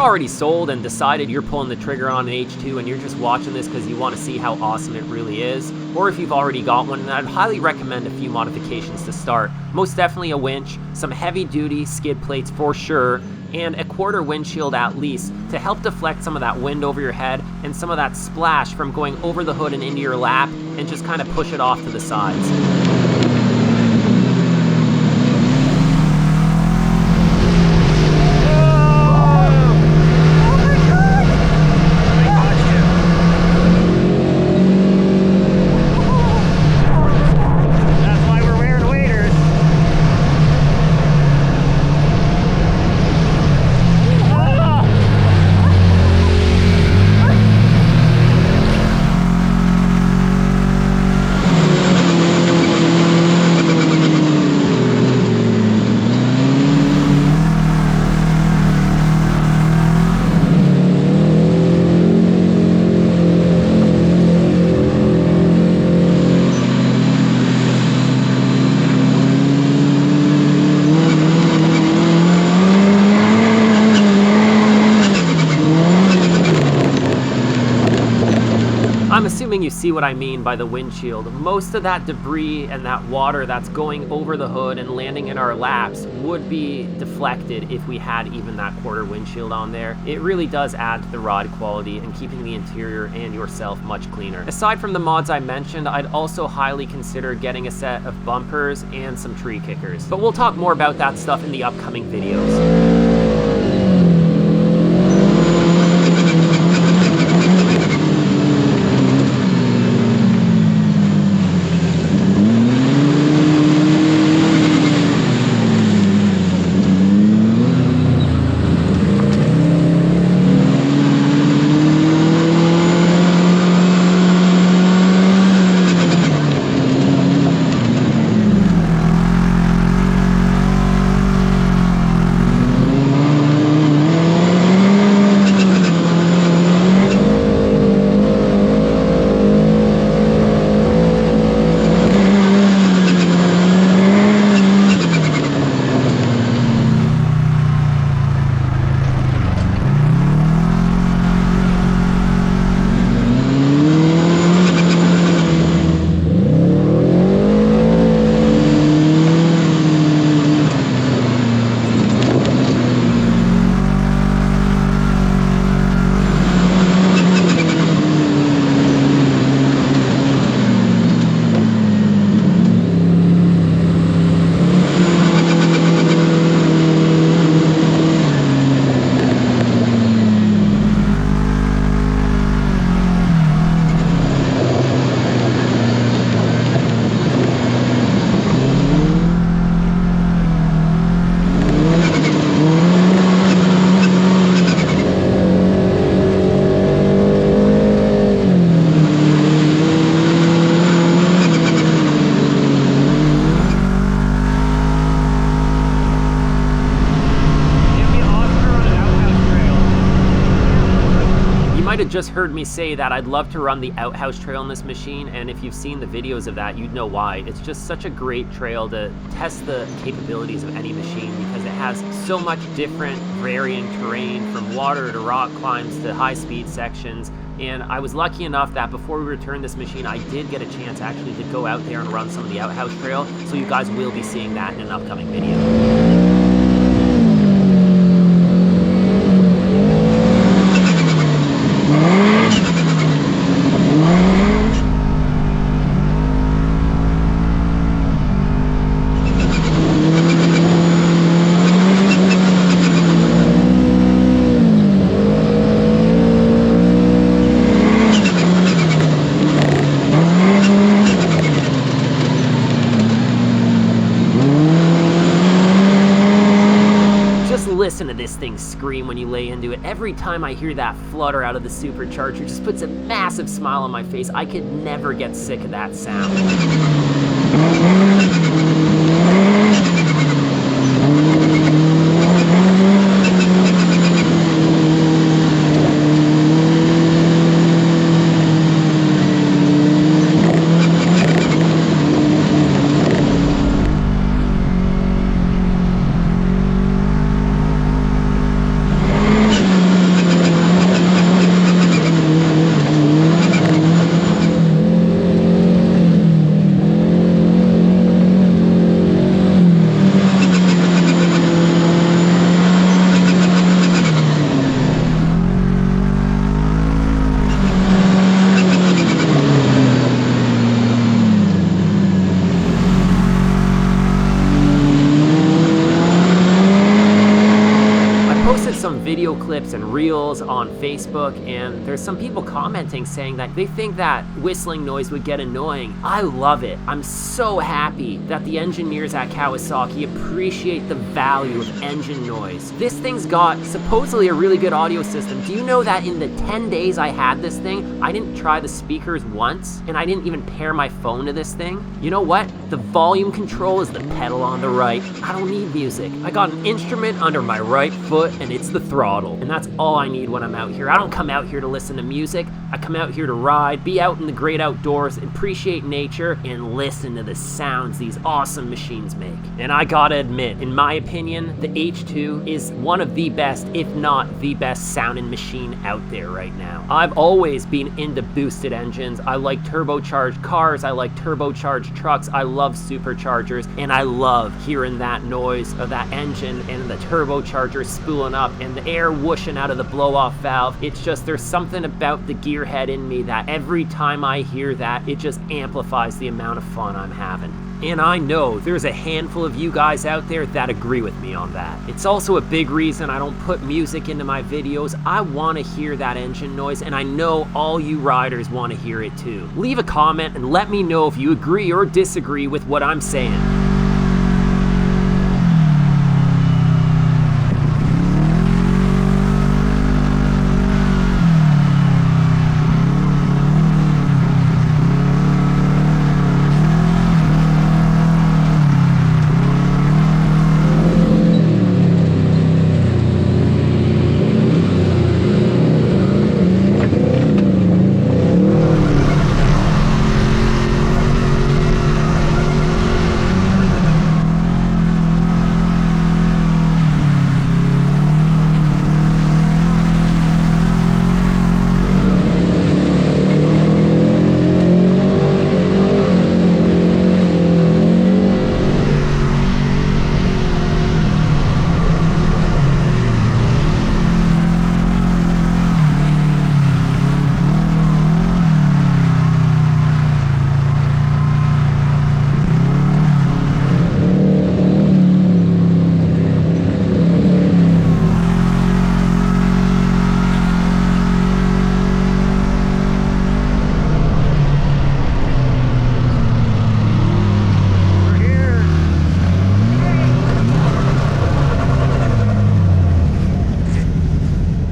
S2: Already sold and decided you're pulling the trigger on an H2 and you're just watching this because you want to see how awesome it really is, or if you've already got one, then I'd highly recommend a few modifications to start. Most definitely a winch, some heavy duty skid plates for sure, and a quarter windshield at least to help deflect some of that wind over your head and some of that splash from going over the hood and into your lap, and just kind of push it off to the sides. I'm assuming you see what I mean by the windshield. Most of that debris and that water that's going over the hood and landing in our laps would be deflected if we had even that quarter windshield on there. It really does add to the ride quality and keeping the interior and yourself much cleaner. Aside from the mods I mentioned, I'd also highly consider getting a set of bumpers and some tree kickers. But we'll talk more about that stuff in the upcoming videos. Might have just heard me say that I'd love to run the outhouse trail on this machine, and if you've seen the videos of that, you'd know why. It's just such a great trail to test the capabilities of any machine because it has so much different varying terrain, from water to rock climbs to high-speed sections. And I was lucky enough that before we returned this machine, I did get a chance actually to go out there and run some of the outhouse trail, so you guys will be seeing that in an upcoming video. Listen to this thing scream when you lay into it. Every time I hear that flutter out of the supercharger, it just puts a massive smile on my face. I could never get sick of that sound. Video clips and reels on Facebook, and there's some people commenting saying that they think that whistling noise would get annoying. I love it. I'm so happy that the engineers at Kawasaki appreciate the value of engine noise. This thing's got supposedly a really good audio system. Do you know that in the 10 days I had this thing, I didn't try the speakers once, and I didn't even pair my phone to this thing? You know what? The volume control is the pedal on the right. I don't need music. I got an instrument under my right foot, and it's the throttle, and that's all all I need when I'm out here. I don't come out here to listen to music. I come out here to ride, be out in the great outdoors, appreciate nature, and listen to the sounds these awesome machines make. And I gotta admit, in my opinion, the H2 is one of the best, if not the best sounding machine out there right now. I've always been into boosted engines. I like turbocharged cars, I like turbocharged trucks, I love superchargers, and I love hearing that noise of that engine and the turbocharger spooling up and the air whooshing out of the blow-off valve. It's just, there's something about the gearhead in me that every time I hear that, it just amplifies the amount of fun I'm having. And I know there's a handful of you guys out there that agree with me on that. It's also a big reason I don't put music into my videos. I want to hear that engine noise, and I know all you riders want to hear it too. Leave a comment and let me know if you agree or disagree with what I'm saying.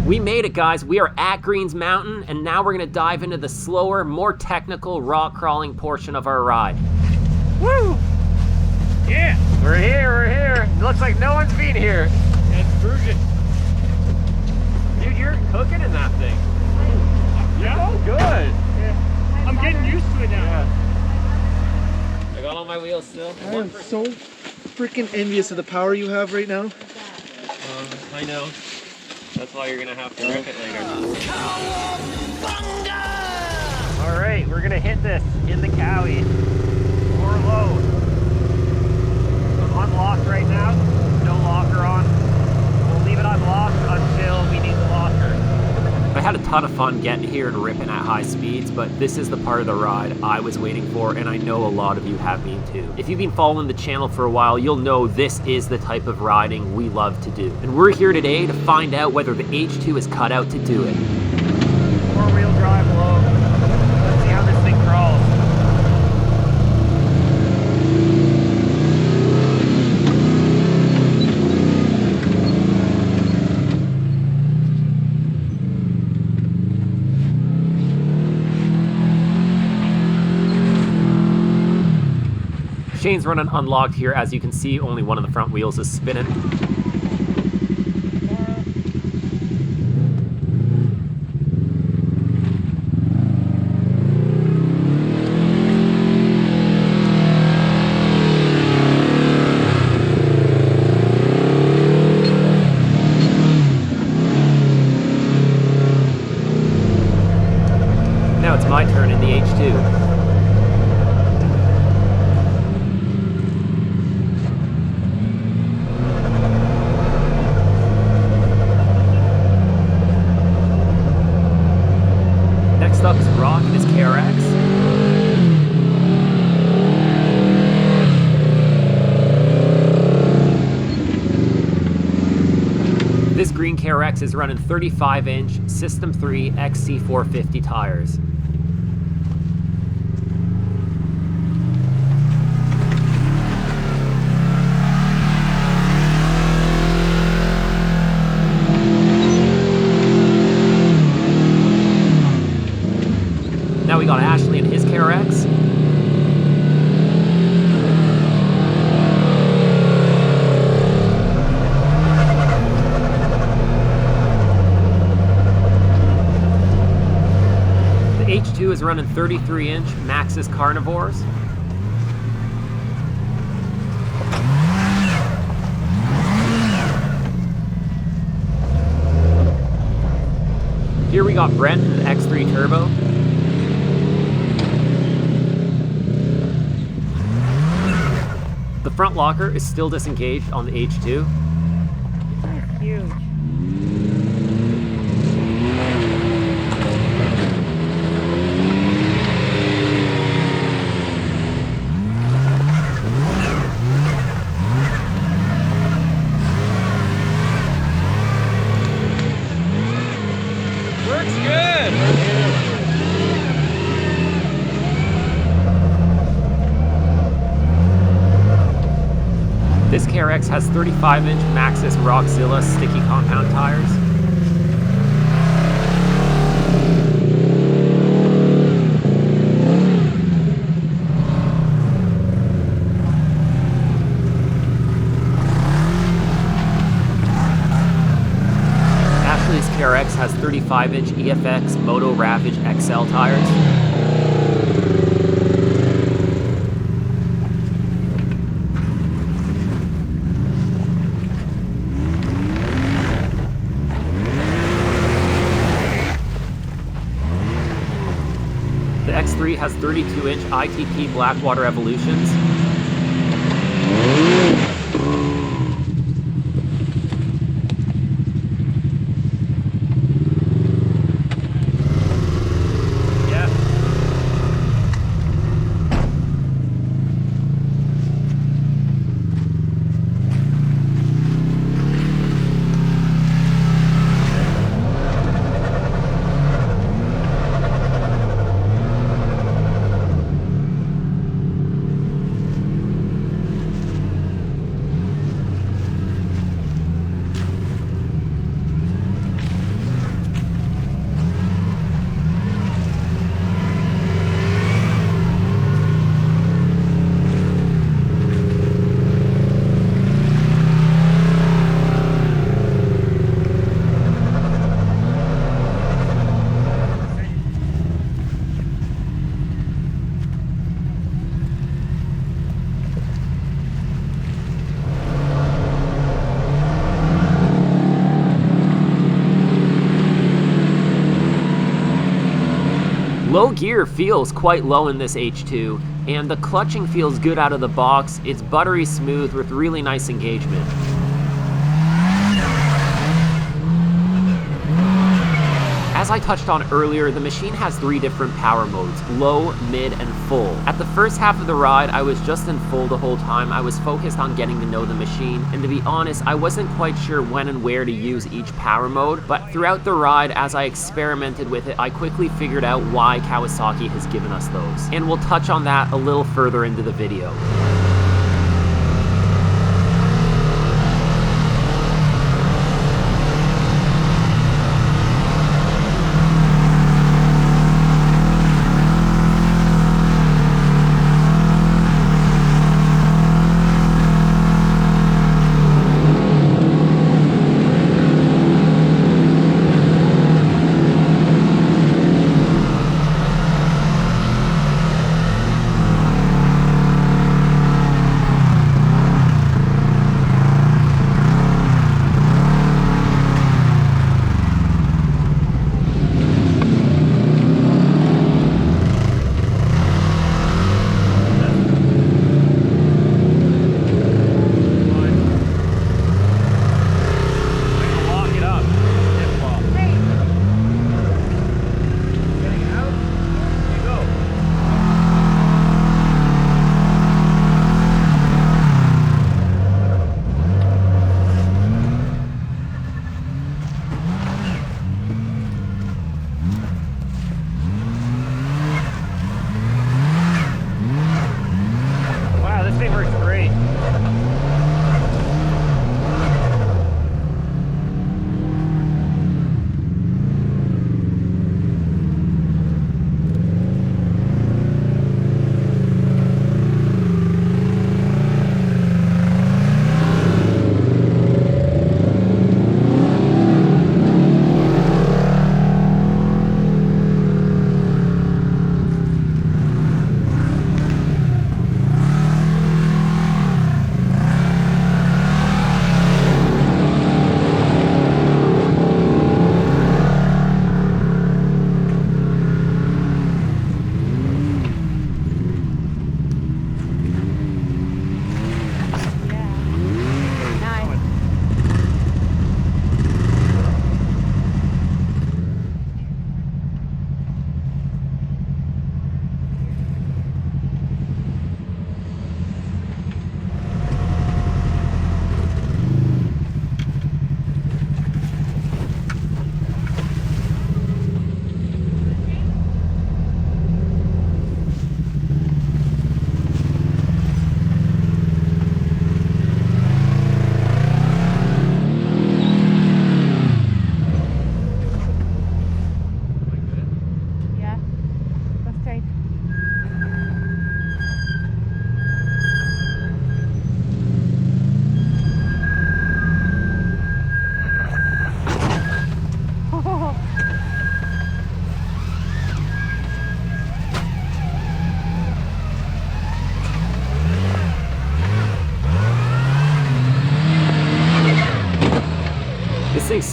S2: We made it, guys. We are at Greens Mountain, and now we're gonna dive into the slower, more technical rock crawling portion of our ride.
S1: Woo! Yeah!
S2: We're here. It looks like no one's been here.
S1: It's virgin.
S2: Dude, you're cooking in that thing.
S1: Yeah?
S2: Oh, good.
S1: Yeah. I'm getting used to it now.
S2: I got all my wheels still.
S8: I am so freaking envious of the power you have right now.
S2: I know. That's why you're gonna have to rip it later. All right, we're gonna hit this in the Cowie. Or low. Unlocked right now. No locker on. We'll leave it unlocked until we need the locker. I had a ton of fun getting here and ripping at high speeds, but this is the part of the ride I was waiting for, and I know a lot of you have been too. If you've been following the channel for a while, you'll know this is the type of riding we love to do. And we're here today to find out whether the H2 is cut out to do it. Four-wheel drive low. Let's see how this thing crawls. Shane's running unlocked here. As you can see, only one of the front wheels is spinning. Now it's my turn in the H2. Next up is Rock and his KRX. This green KRX is running 35-inch System 3 XC450 tires. Now we got Ashley and his KRX. H2 is running 33-inch Maxxis carnivores. Here we got Brent in the X3 Turbo. The front locker is still disengaged on the H2.
S4: It's huge.
S2: Works good! This KRX has 35-inch Maxxis Rockzilla sticky compound tires. Ashley's KRX has 35-inch EFX Moto Ravage XL tires. The X3 has 32-inch ITP Blackwater Evolutions. Yeah. Low gear feels quite low in this H2, and the clutching feels good out of the box. It's buttery smooth with really nice engagement. As I touched on earlier, the machine has 3 different power modes: low, mid, and full. At the first half of the ride, I was just in full the whole time. I was focused on getting to know the machine, and to be honest, I wasn't quite sure when and where to use each power mode, but throughout the ride, as I experimented with it, I quickly figured out why Kawasaki has given us those. And we'll touch on that a little further into the video.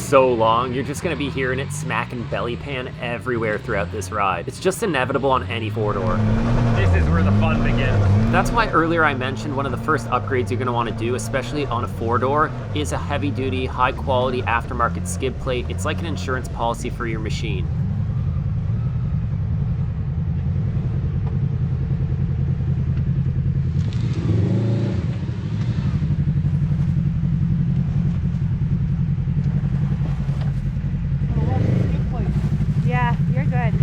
S2: so long, you're just gonna be hearing it smacking belly pan everywhere throughout this ride. It's just inevitable on any four-door. This is where the fun begins. That's why earlier I mentioned one of the first upgrades you're gonna wanna do, especially on a four-door, is a heavy-duty, high-quality aftermarket skid plate. It's like an insurance policy for your machine.
S4: Yeah, you're good.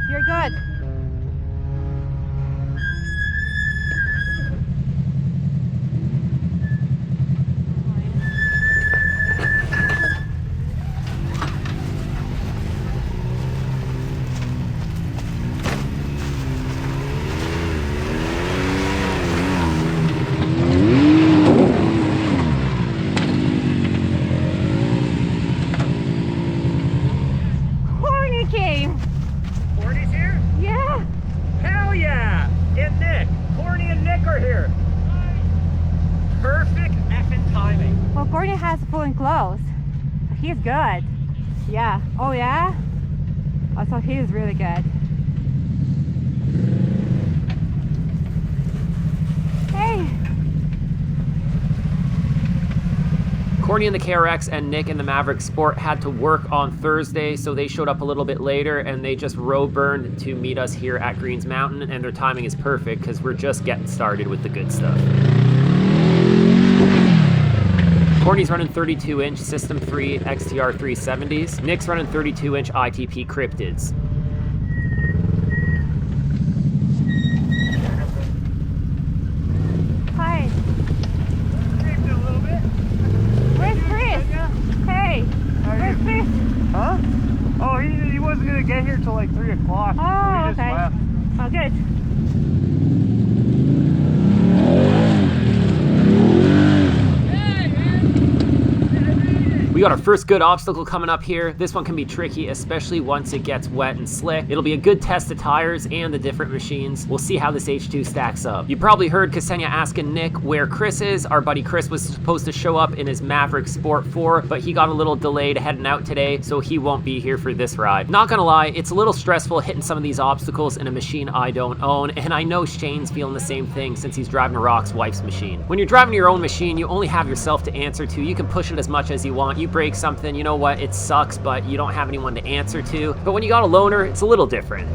S4: You're good. Corny came.
S2: Corny's here?
S4: Yeah.
S2: Hell yeah! And Nick! Corny and Nick are here! Perfect effing timing.
S4: Well, Corny has full enclosed. He's good. Yeah. Oh yeah? Oh, so he's really good. Hey.
S2: Corny in the KRX and Nick in the Maverick Sport had to work on Thursday, so they showed up a little bit later and they just road burned to meet us here at Greens Mountain, and their timing is perfect because we're just getting started with the good stuff. Corny's running 32-inch System 3 XTR 370s. Nick's running 32-inch ITP Cryptids.
S4: Hi.
S1: Creeped a little bit.
S4: Where's Chris? Hey. Where's Chris?
S1: Huh? Oh, he wasn't gonna get here till like 3 o'clock.
S4: Oh,
S1: We just
S4: okay.
S1: left.
S4: Oh, good.
S2: We got our first good obstacle coming up here. This one can be tricky, especially once it gets wet and slick. It'll be a good test of tires and the different machines. We'll see how this H2 stacks up. You probably heard Ksenia asking Nick where Chris is. Our buddy Chris was supposed to show up in his Maverick Sport 4, but he got a little delayed heading out today, so he won't be here for this ride. Not gonna lie, it's a little stressful hitting some of these obstacles in a machine I don't own, and I know Shane's feeling the same thing since he's driving Rock's wife's machine. When you're driving your own machine, you only have yourself to answer to. You can push it as much as you want. You break something, you know what, it sucks, but you don't have anyone to answer to. But when you got a loaner, it's a little different.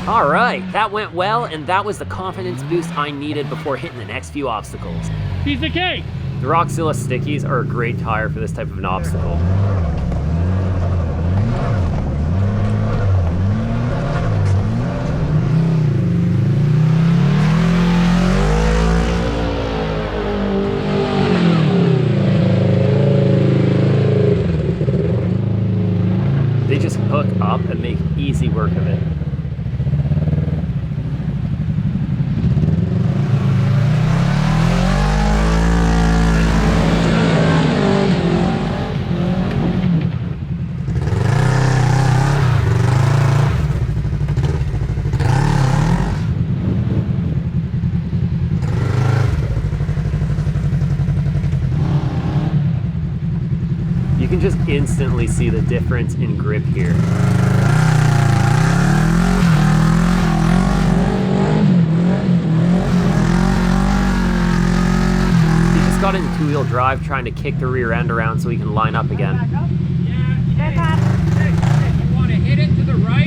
S2: All right, that went well, and that was the confidence boost I needed before hitting the next few obstacles.
S1: Piece of cake.
S2: The Rockzilla Stickies are a great tire for this type of an obstacle. They just hook up and make easy work of it. You can just instantly see the difference in grip here. He just got into two-wheel drive trying to kick the rear end around so he can line up again.
S4: Back up.
S1: You want to hit it to the right?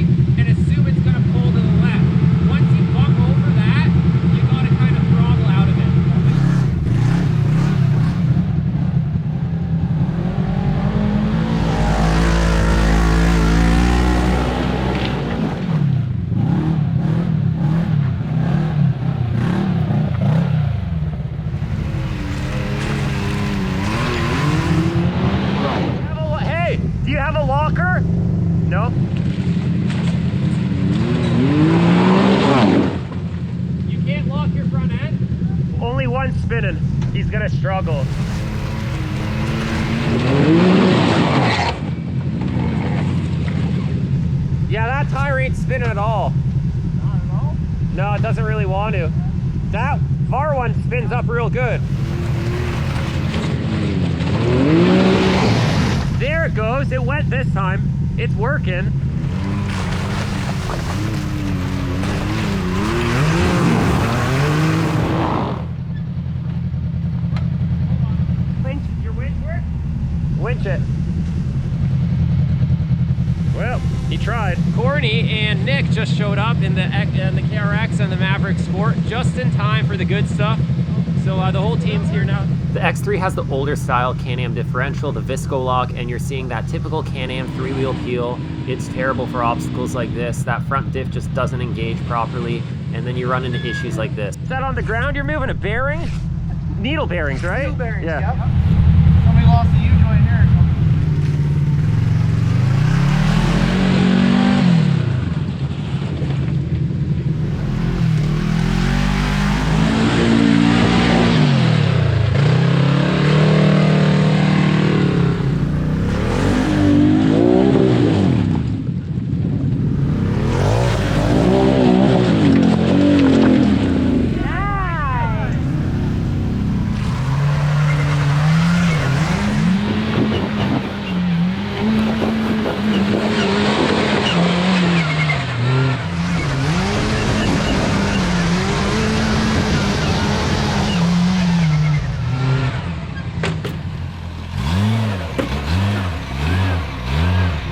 S2: only one spinning. He's gonna struggle. Yeah, that tire ain't spinning at all.
S1: Not at all?
S2: No, it doesn't really want to. That far one spins up real good. There it goes. It went this time. It's working.
S4: Winch.
S2: Your winch work? Winch it. Well, he tried. Corny and Nick just showed up in the KRX and the Maverick Sport just in time for the good stuff. So the whole team's here now. The X3 has the older style Can-Am differential, the Visco lock, and you're seeing that typical Can-Am 3-wheel peel. It's terrible for obstacles like this. That front diff just doesn't engage properly, and then you run into issues like this. Set on the ground, you're moving a bearing? Needle bearings, right?
S8: Needle bearings,
S2: yeah.
S8: yep. Somebody lost the U-joint here.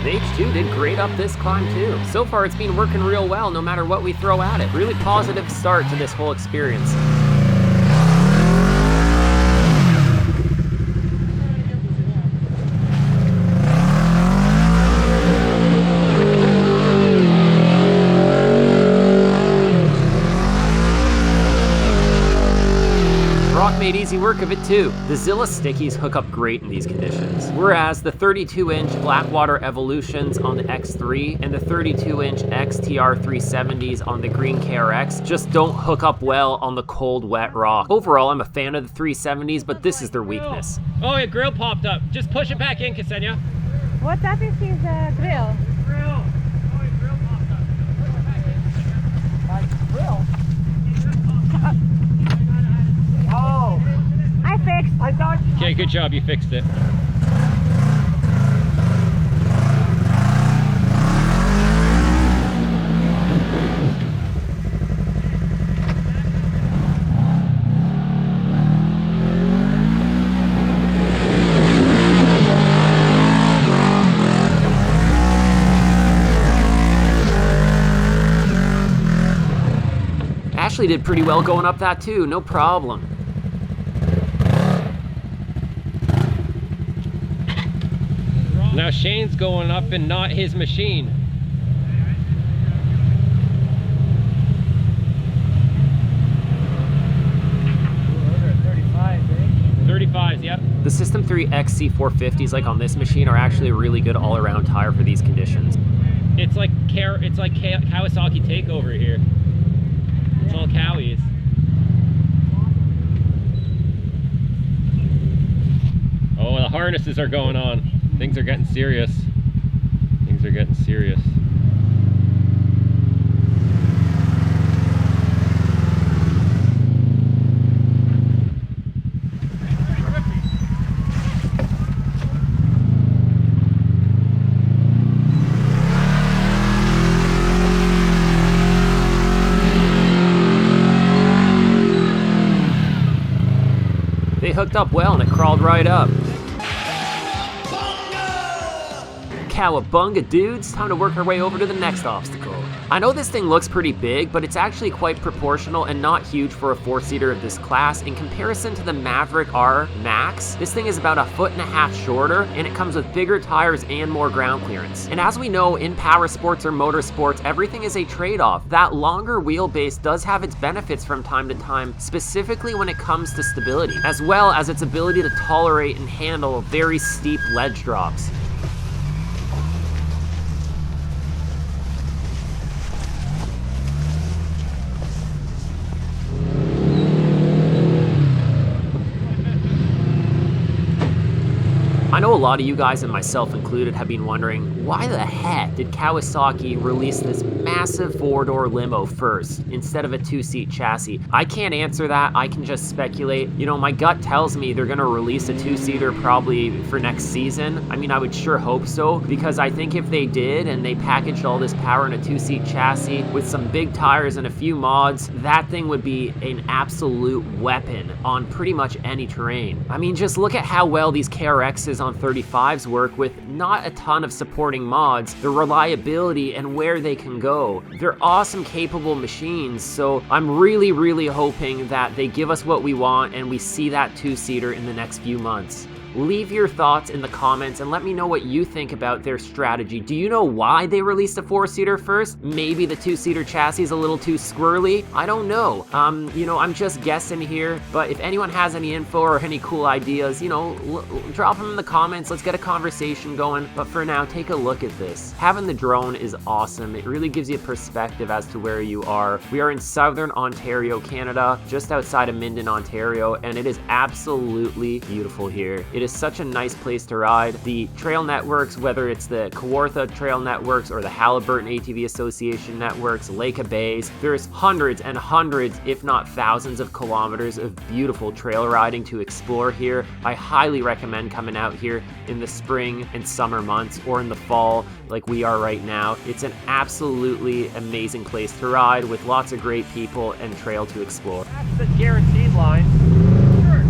S2: The H2 did great up this climb too. So far it's been working real well no matter what we throw at it. Really positive start to this whole experience. Made easy work of it too. The Zilla stickies hook up great in these conditions, whereas the 32-inch Blackwater Evolutions on the X3 and the 32-inch XTR 370s on the green KRX just don't hook up well on the cold, wet rock. Overall, I'm a fan of the 370s, but this is their weakness. Oh, a grill popped up. Just push it back in, Ksenia.
S4: What that is his grill?
S2: Grill. Oh, a grill popped up. Push it back in.
S8: My grill?
S4: Oh, I fixed.
S8: I thought.
S2: Okay, good job. You fixed it. Ashley did pretty well going up that too, no problem. Now Shane's going up and not his machine. 35s, yep. The System 3 XC450s, like on this machine, are actually a really good all-around tire for these conditions. It's like Kawasaki Takeover here. It's all Cowies. Oh, the harnesses are going on. Things are getting serious. Things are getting serious. They hooked up well and it crawled right up. Cowabunga, dudes! Time to work our way over to the next obstacle. I know this thing looks pretty big, but it's actually quite proportional and not huge for a 4-seater of this class. In comparison to the Maverick R Max, this thing is about 1.5 feet shorter, and it comes with bigger tires and more ground clearance. And as we know, in power sports or motorsports, everything is a trade-off. That longer wheelbase does have its benefits from time to time, specifically when it comes to stability, as well as its ability to tolerate and handle very steep ledge drops. I know a lot of you guys, and myself included, have been wondering, why the heck did Kawasaki release this massive 4-door limo first instead of a 2-seat chassis? I can't answer that. I can just speculate. You know, my gut tells me they're gonna release a 2-seater probably for next season. I mean, I would sure hope so, because I think if they did and they packaged all this power in a 2-seat chassis with some big tires and a few mods, that thing would be an absolute weapon on pretty much any terrain. I mean, just look at how well these KRXs on 35s work with not a ton of supporting mods, the reliability and where they can go. They're awesome, capable machines, so I'm really hoping that they give us what we want and we see that 2-seater in the next few months. Leave your thoughts in the comments and let me know what you think about their strategy. Do you know why they released a 4-seater first? Maybe the 2-seater chassis is a little too squirrely? I don't know. You know, I'm just guessing here, but if anyone has any info or any cool ideas, you know, drop them in the comments. Let's get a conversation going. But for now, take a look at this. Having the drone is awesome. It really gives you a perspective as to where you are. We are in southern Ontario, Canada, just outside of Minden, Ontario, and it is absolutely beautiful here. It is such a nice place to ride. The trail networks, whether it's the Kawartha Trail Networks or the Halliburton ATV Association networks, Lake of Bays, there's hundreds and hundreds, if not thousands of kilometers of beautiful trail riding to explore here. I highly recommend coming out here in the spring and summer months or in the fall like we are right now. It's an absolutely amazing place to ride with lots of great people and trail to explore.
S1: That's the guaranteed line.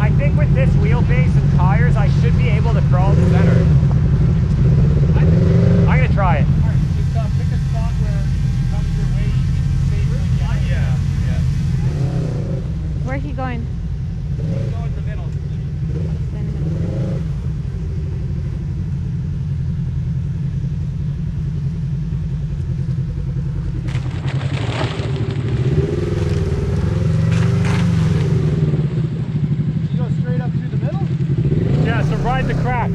S1: I think with this wheelbase and tires, I should be able to crawl the center. I'm gonna try it.
S7: Alright, just pick a spot where it comes your way, you can stay yeah.
S4: Where's he going?
S7: Go in the middle.
S1: Yeah, so ride the crack.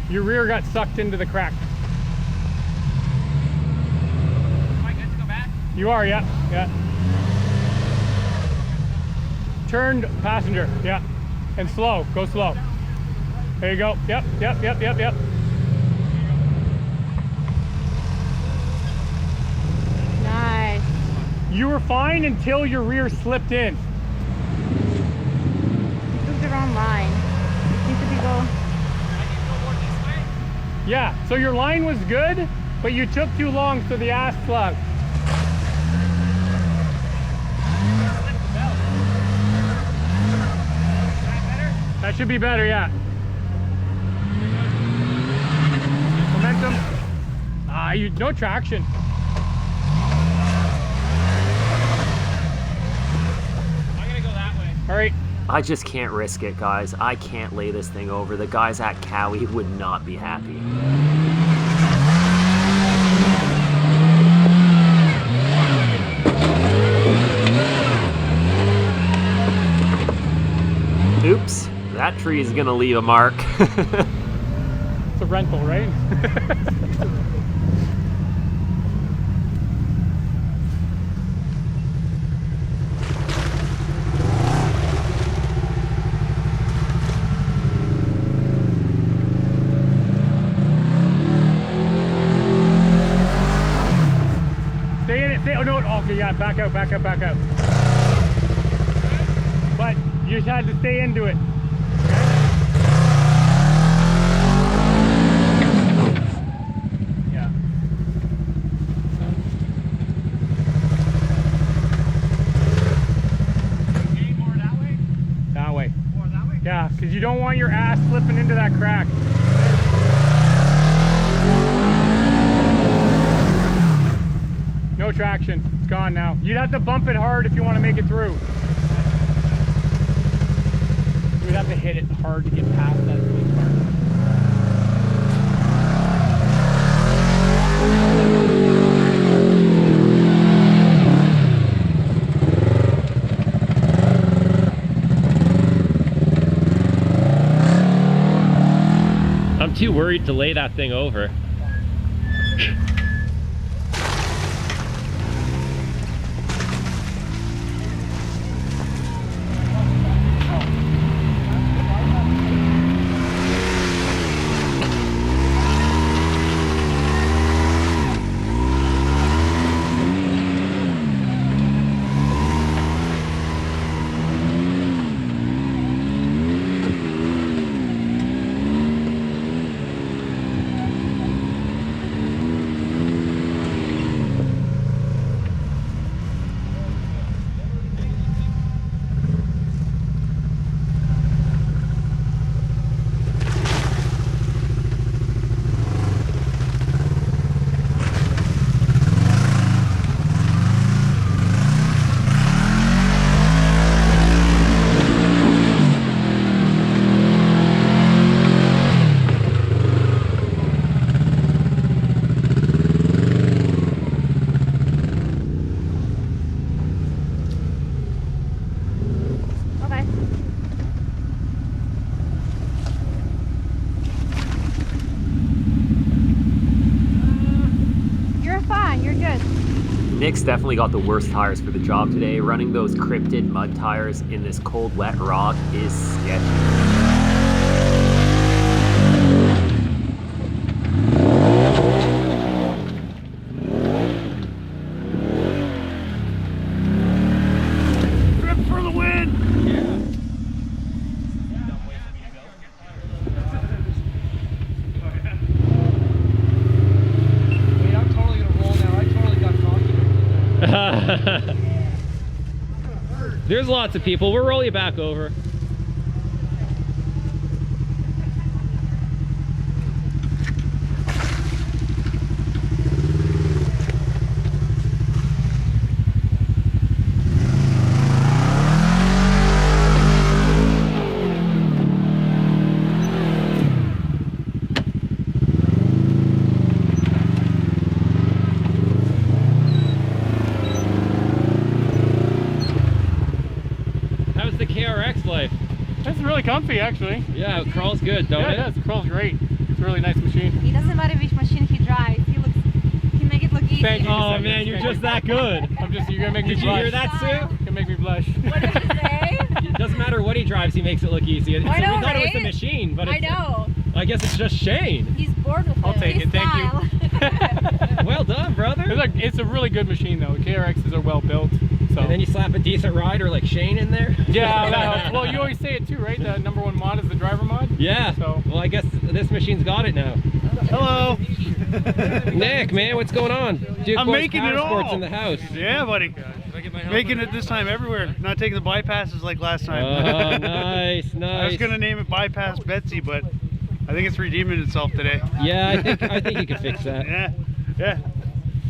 S1: Your rear got sucked into the crack.
S7: Am I good to go back?
S1: You are, yeah. Turned passenger, yeah. And slow, go slow. There you go, yep.
S4: Nice.
S1: You were fine until your rear slipped in.
S4: You took the wrong line. It needs to be go.
S1: Yeah, so your line was good, but you took too long, so the ass plugged. That should be better, yeah. Momentum. No traction.
S7: I'm gonna go that way.
S1: All right.
S2: I just can't risk it, guys. I can't lay this thing over. The guys at Cowie would not be happy. Oops, that tree is gonna leave a mark.
S1: It's a rental, right? Stay in it, stay, oh no, okay, yeah, back out. But you just had to stay into it. Yeah.
S7: Okay, more that way?
S1: That way.
S7: More that way?
S1: Yeah, because you don't want your ass slipping into that crack. No traction. It's gone now. You'd have to bump it hard if you want to make it through. You'd have to hit it hard to get past that sweet part.
S2: I'm too worried to lay that thing over. Nick's definitely got the worst tires for the job today. Running those cryptid mud tires in this cold, wet rock is sketchy. There's lots of people. We'll roll you back over. How's the KRX life?
S1: It's really comfy, actually.
S2: Yeah, it crawls good, don't it?
S1: Yeah, it does. It crawls great. It's a really nice machine.
S4: It doesn't matter which machine he drives. He make it look easy.
S1: Thank you.
S2: Oh man, you're just that good.
S1: You're gonna make me
S2: Did you
S1: blush.
S2: hear that, Sue?
S1: You're gonna make me blush.
S4: What did you say?
S2: It doesn't matter what he drives, he makes it look easy.
S4: I know,
S2: we thought it was the
S4: right?
S2: machine, but
S4: I know.
S2: I guess it's just Shane.
S4: He's bored with it.
S1: I'll take it. Thank you.
S2: Well done, brother.
S1: It's a really good machine, though. KRXs are well built. So.
S2: And then you slap a decent rider like Shane in there.
S1: Yeah, well, you always say it too, right? The #1 mod is the driver mod.
S2: Yeah.
S1: So.
S2: Well, I guess this machine's got it now.
S9: Hello.
S2: Nick, man, what's going on? Duke
S9: I'm
S2: Boys
S9: making
S2: Power
S9: it all.
S2: Sports in the house.
S9: Yeah, buddy. Making it this time everywhere. Not taking the bypasses like last time.
S2: Oh, nice, nice.
S9: I was gonna name it Bypass Betsy, but I think it's redeeming itself today.
S2: Yeah, I think you can fix that.
S9: Yeah.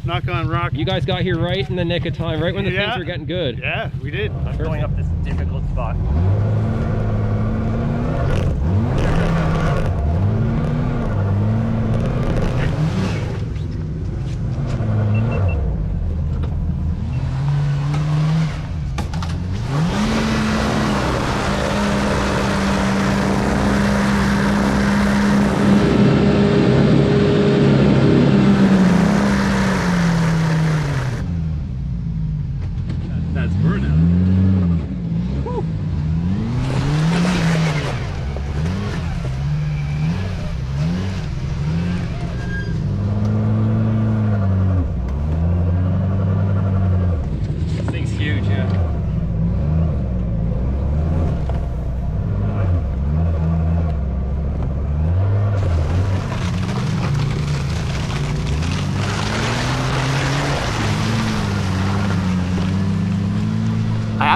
S9: Knock on rock.
S2: You guys got here right in the nick of time, right when the things were getting good.
S9: Yeah, we did.
S10: I'm going up this difficult spot. That's burnout. Woo.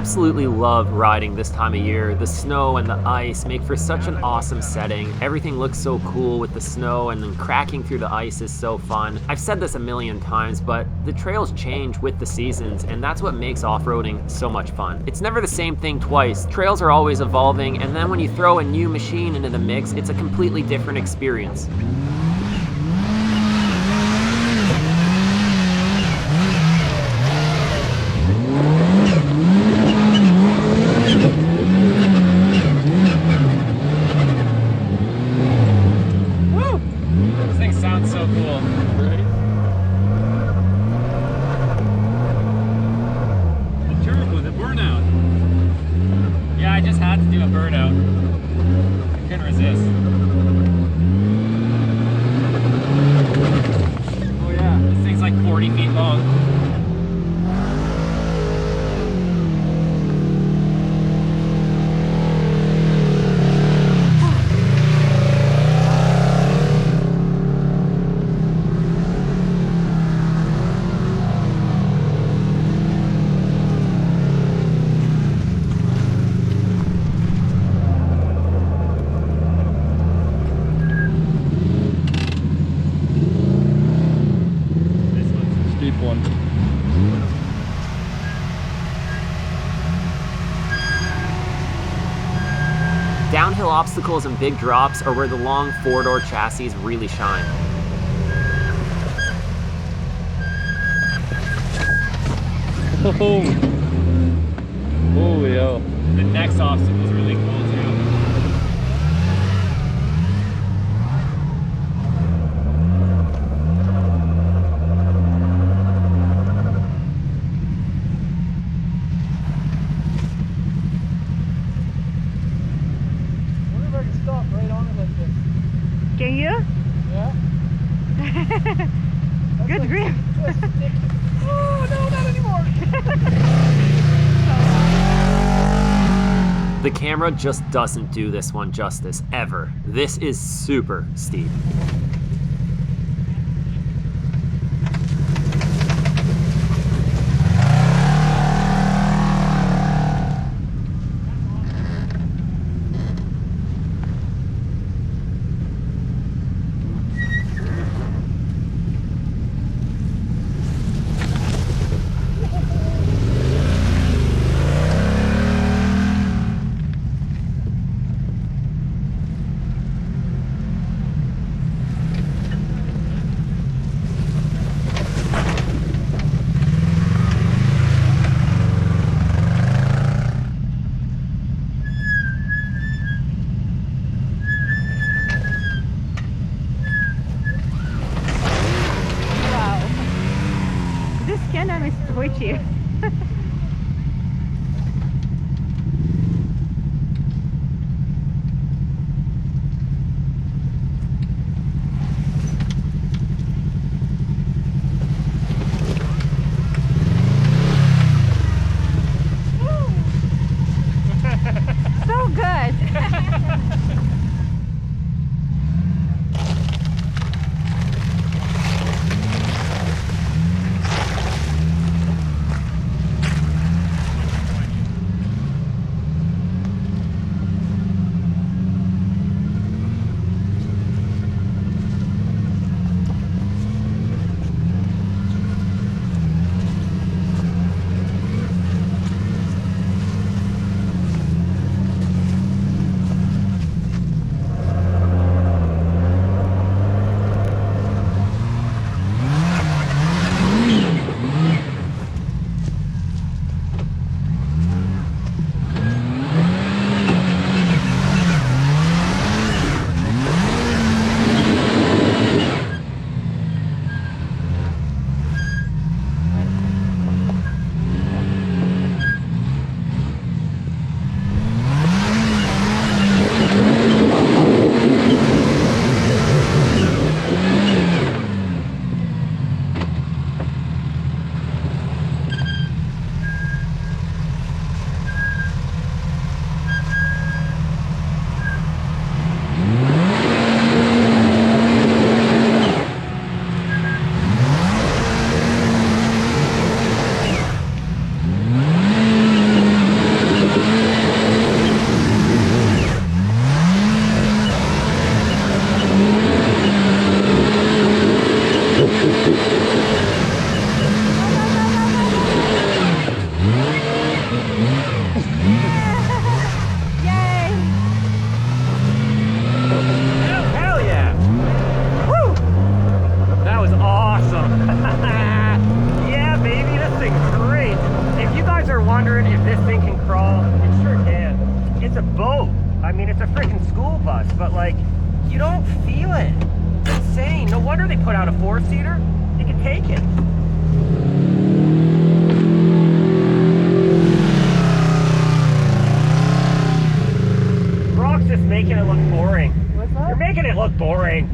S2: absolutely love riding this time of year. The snow and the ice make for such an awesome setting. Everything looks so cool with the snow, and then cracking through the ice is so fun. I've said this a million times, but the trails change with the seasons, and that's what makes off-roading so much fun. It's never the same thing twice. Trails are always evolving, and then when you throw a new machine into the mix, it's a completely different experience. Downhill obstacles and big drops are where the long four-door chassis really shine.
S10: Oh, yeah.
S2: The next obstacle is really cool too.
S4: Can you?
S8: Yeah.
S4: Good grip.
S8: Oh, no, not anymore.
S2: The camera just doesn't do this one justice, ever. This is super steep.
S4: Twitchy. So good.
S2: mean, it's a freaking school bus, but like, you don't feel it. It's insane. No wonder they put out a 4-seater. You can take it. Brock's just making it look boring.
S4: What's up?
S2: You're making it look boring.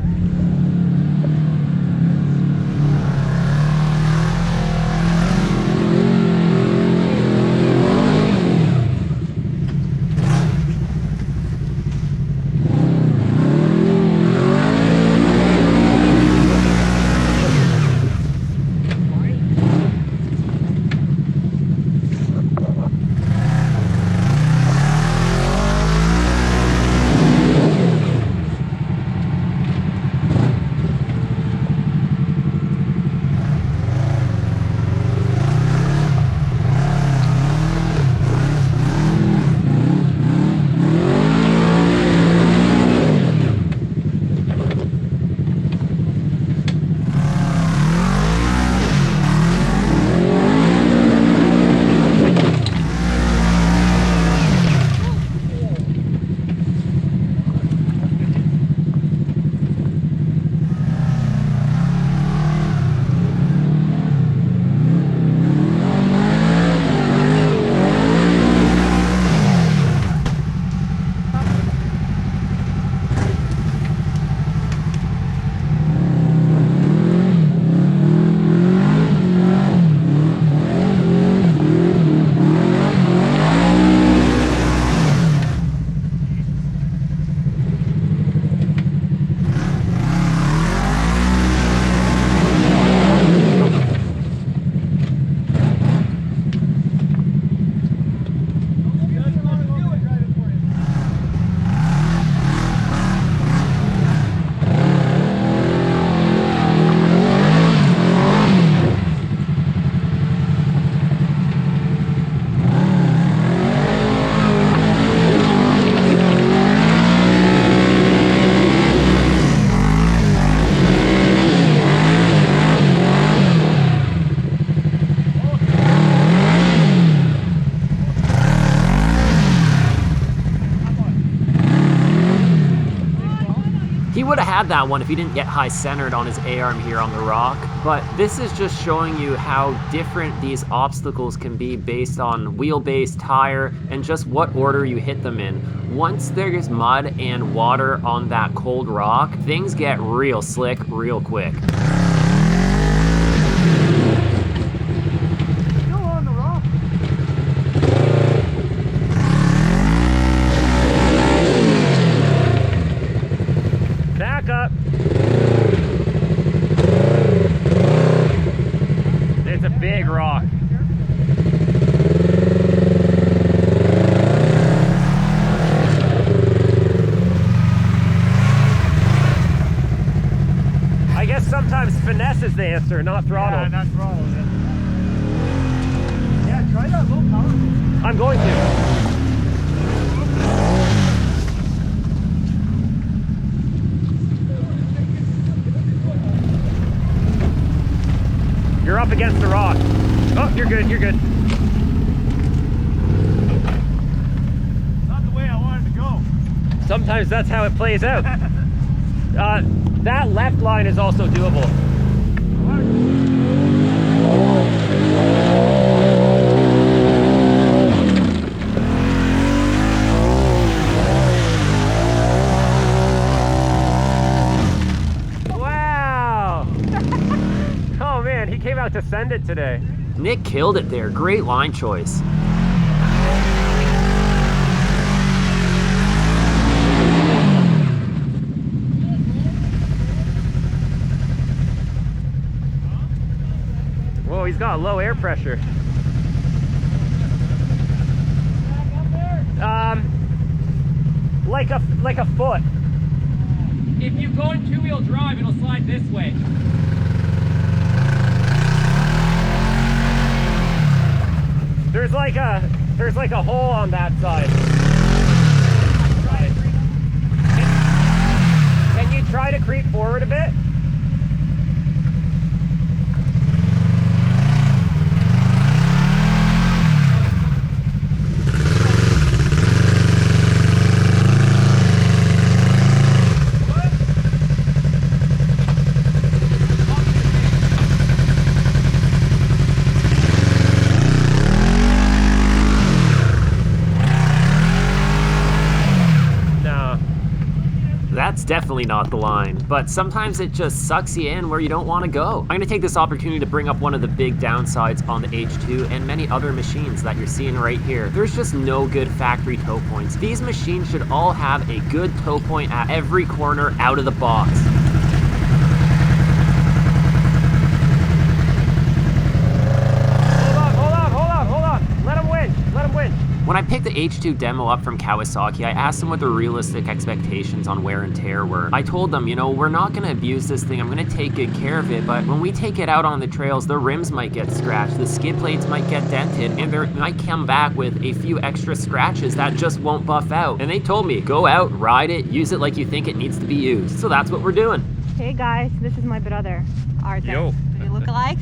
S11: He would have had that one if he didn't get high centered on his A-arm here on the rock, but this is just showing you how different these obstacles can be based on wheelbase, tire, and just what order you hit them in. Once there's mud and water on that cold rock, things get real slick real quick.
S2: Back up. It's a big rock. I guess sometimes finesse is the answer, not throttle.
S1: Yeah, not throttle. Yeah, try that low power.
S2: I'm going to. You're up against the rock. Oh, you're good, you're good.
S1: Not the way I wanted to go.
S2: Sometimes that's how it plays out. That left line is also doable. He came out to send it today.
S11: Nick killed it there. Great line choice.
S2: Whoa, he's got low air pressure. Like a foot.
S12: If you go in two-wheel drive, it'll slide this way.
S2: There's like a hole on that side. Can you try to creep forward a bit?
S11: That's definitely not the line, but sometimes it just sucks you in where you don't want to go. I'm going to take this opportunity to bring up one of the big downsides on the H2 and many other machines that you're seeing right here. There's just no good factory tow points. These machines should all have a good tow point at every corner out of the box. When I picked the H2 demo up from Kawasaki, I asked them what their realistic expectations on wear and tear were. I told them, you know, we're not gonna abuse this thing, I'm gonna take good care of it, but when we take it out on the trails, the rims might get scratched, the skid plates might get dented, and there might come back with a few extra scratches that just won't buff out. And they told me, go out, ride it, use it like you think it needs to be used. So that's what we're doing.
S4: Hey guys, this is my brother, Arthur.
S10: Yo.
S4: Do we look alike?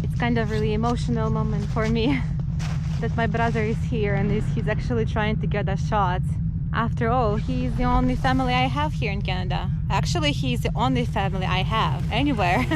S4: It's kind of really emotional moment for me that my brother is here and he's actually trying to get a shot. After all, he's the only family I have here in Canada. Actually, he's the only family I have anywhere.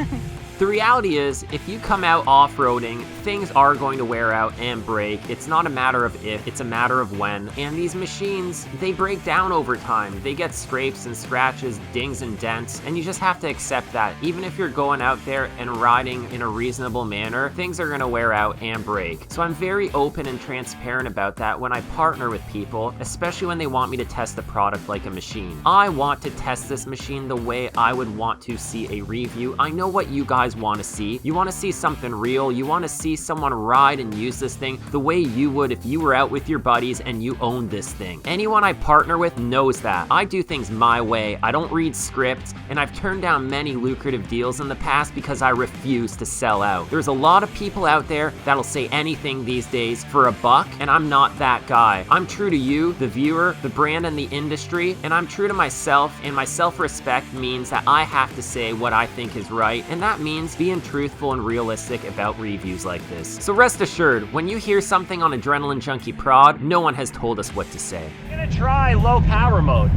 S11: The reality is, if you come out off-roading, things are going to wear out and break. It's not a matter of if, it's a matter of when. And these machines, they break down over time. They get scrapes and scratches, dings and dents, and you just have to accept that. Even if you're going out there and riding in a reasonable manner, things are gonna wear out and break. So I'm very open and transparent about that when I partner with people, especially when they want me to test the product like a machine. I want to test this machine the way I would want to see a review. I know what you guys want to see. You want to see something real. You want to see someone ride and use this thing the way you would if you were out with your buddies and you owned this thing. Anyone I partner with knows that. I do things my way. I don't read scripts, and I've turned down many lucrative deals in the past because I refuse to sell out. There's a lot of people out there that'll say anything these days for $1, and I'm not that guy. I'm true to you, the viewer, the brand, and the industry, and I'm true to myself, and my self-respect means that I have to say what I think is right, and that means being truthful and realistic about reviews like this. So rest assured, when you hear something on AdrenalineJunkieProd, no one has told us what to say.
S2: I'm gonna try low power mode.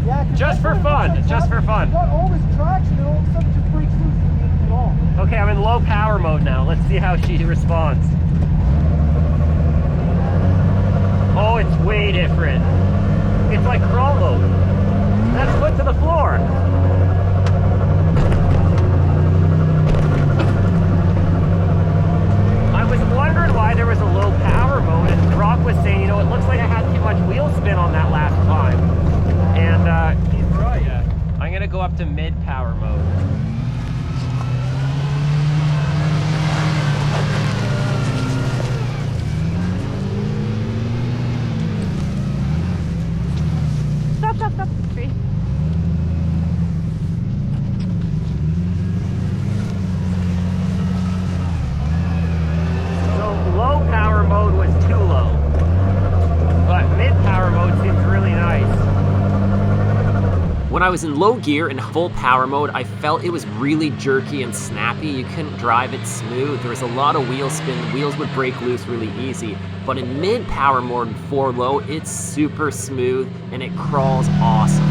S8: Yeah,
S2: just for fun, just for fun.
S8: Got all this traction and all of a sudden it just breaks loose at all.
S2: Okay, I'm in low power mode now. Let's see how she responds. Oh, it's way different. It's like crawl mode. That's foot to the floor. I was wondering why there was a low power mode, and Brock was saying, you know, it looks like I had too much wheel spin on that last climb. And he's right, yeah. I'm gonna go up to mid power mode.
S4: Stop, tree.
S2: Low power mode was too low, but mid power mode seems really nice.
S11: When I was in low gear and full power mode, I felt it was really jerky and snappy. You couldn't drive it smooth. There was a lot of wheel spin. The wheels would break loose really easy. But in mid power mode and 4 low, it's super smooth and it crawls awesome.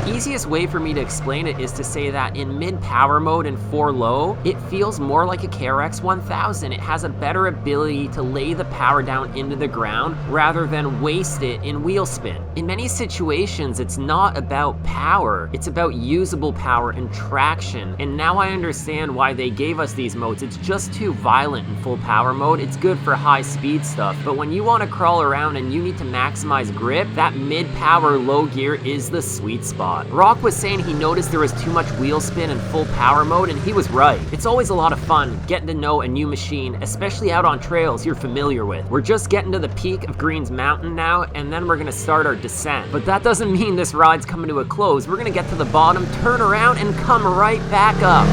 S11: The easiest way for me to explain it is to say that in mid power mode and 4 low, it feels more like a KRX 1000. It has a better ability to lay the power down into the ground rather than waste it in wheel spin. In many situations, it's not about power, it's about usable power and traction. And now I understand why they gave us these modes. It's just too violent in full power mode. It's good for high speed stuff, but when you want to crawl around and you need to maximize grip, that mid power low gear is the sweet spot. Rock was saying he noticed there was too much wheel spin in full power mode, and he was right. It's always a lot of fun getting to know a new machine, especially out on trails you're familiar with. We're just getting to the peak of Green's Mountain now, and then we're gonna start our descent. But that doesn't mean this ride's coming to a close. We're gonna get to the bottom, turn around, and come right back up.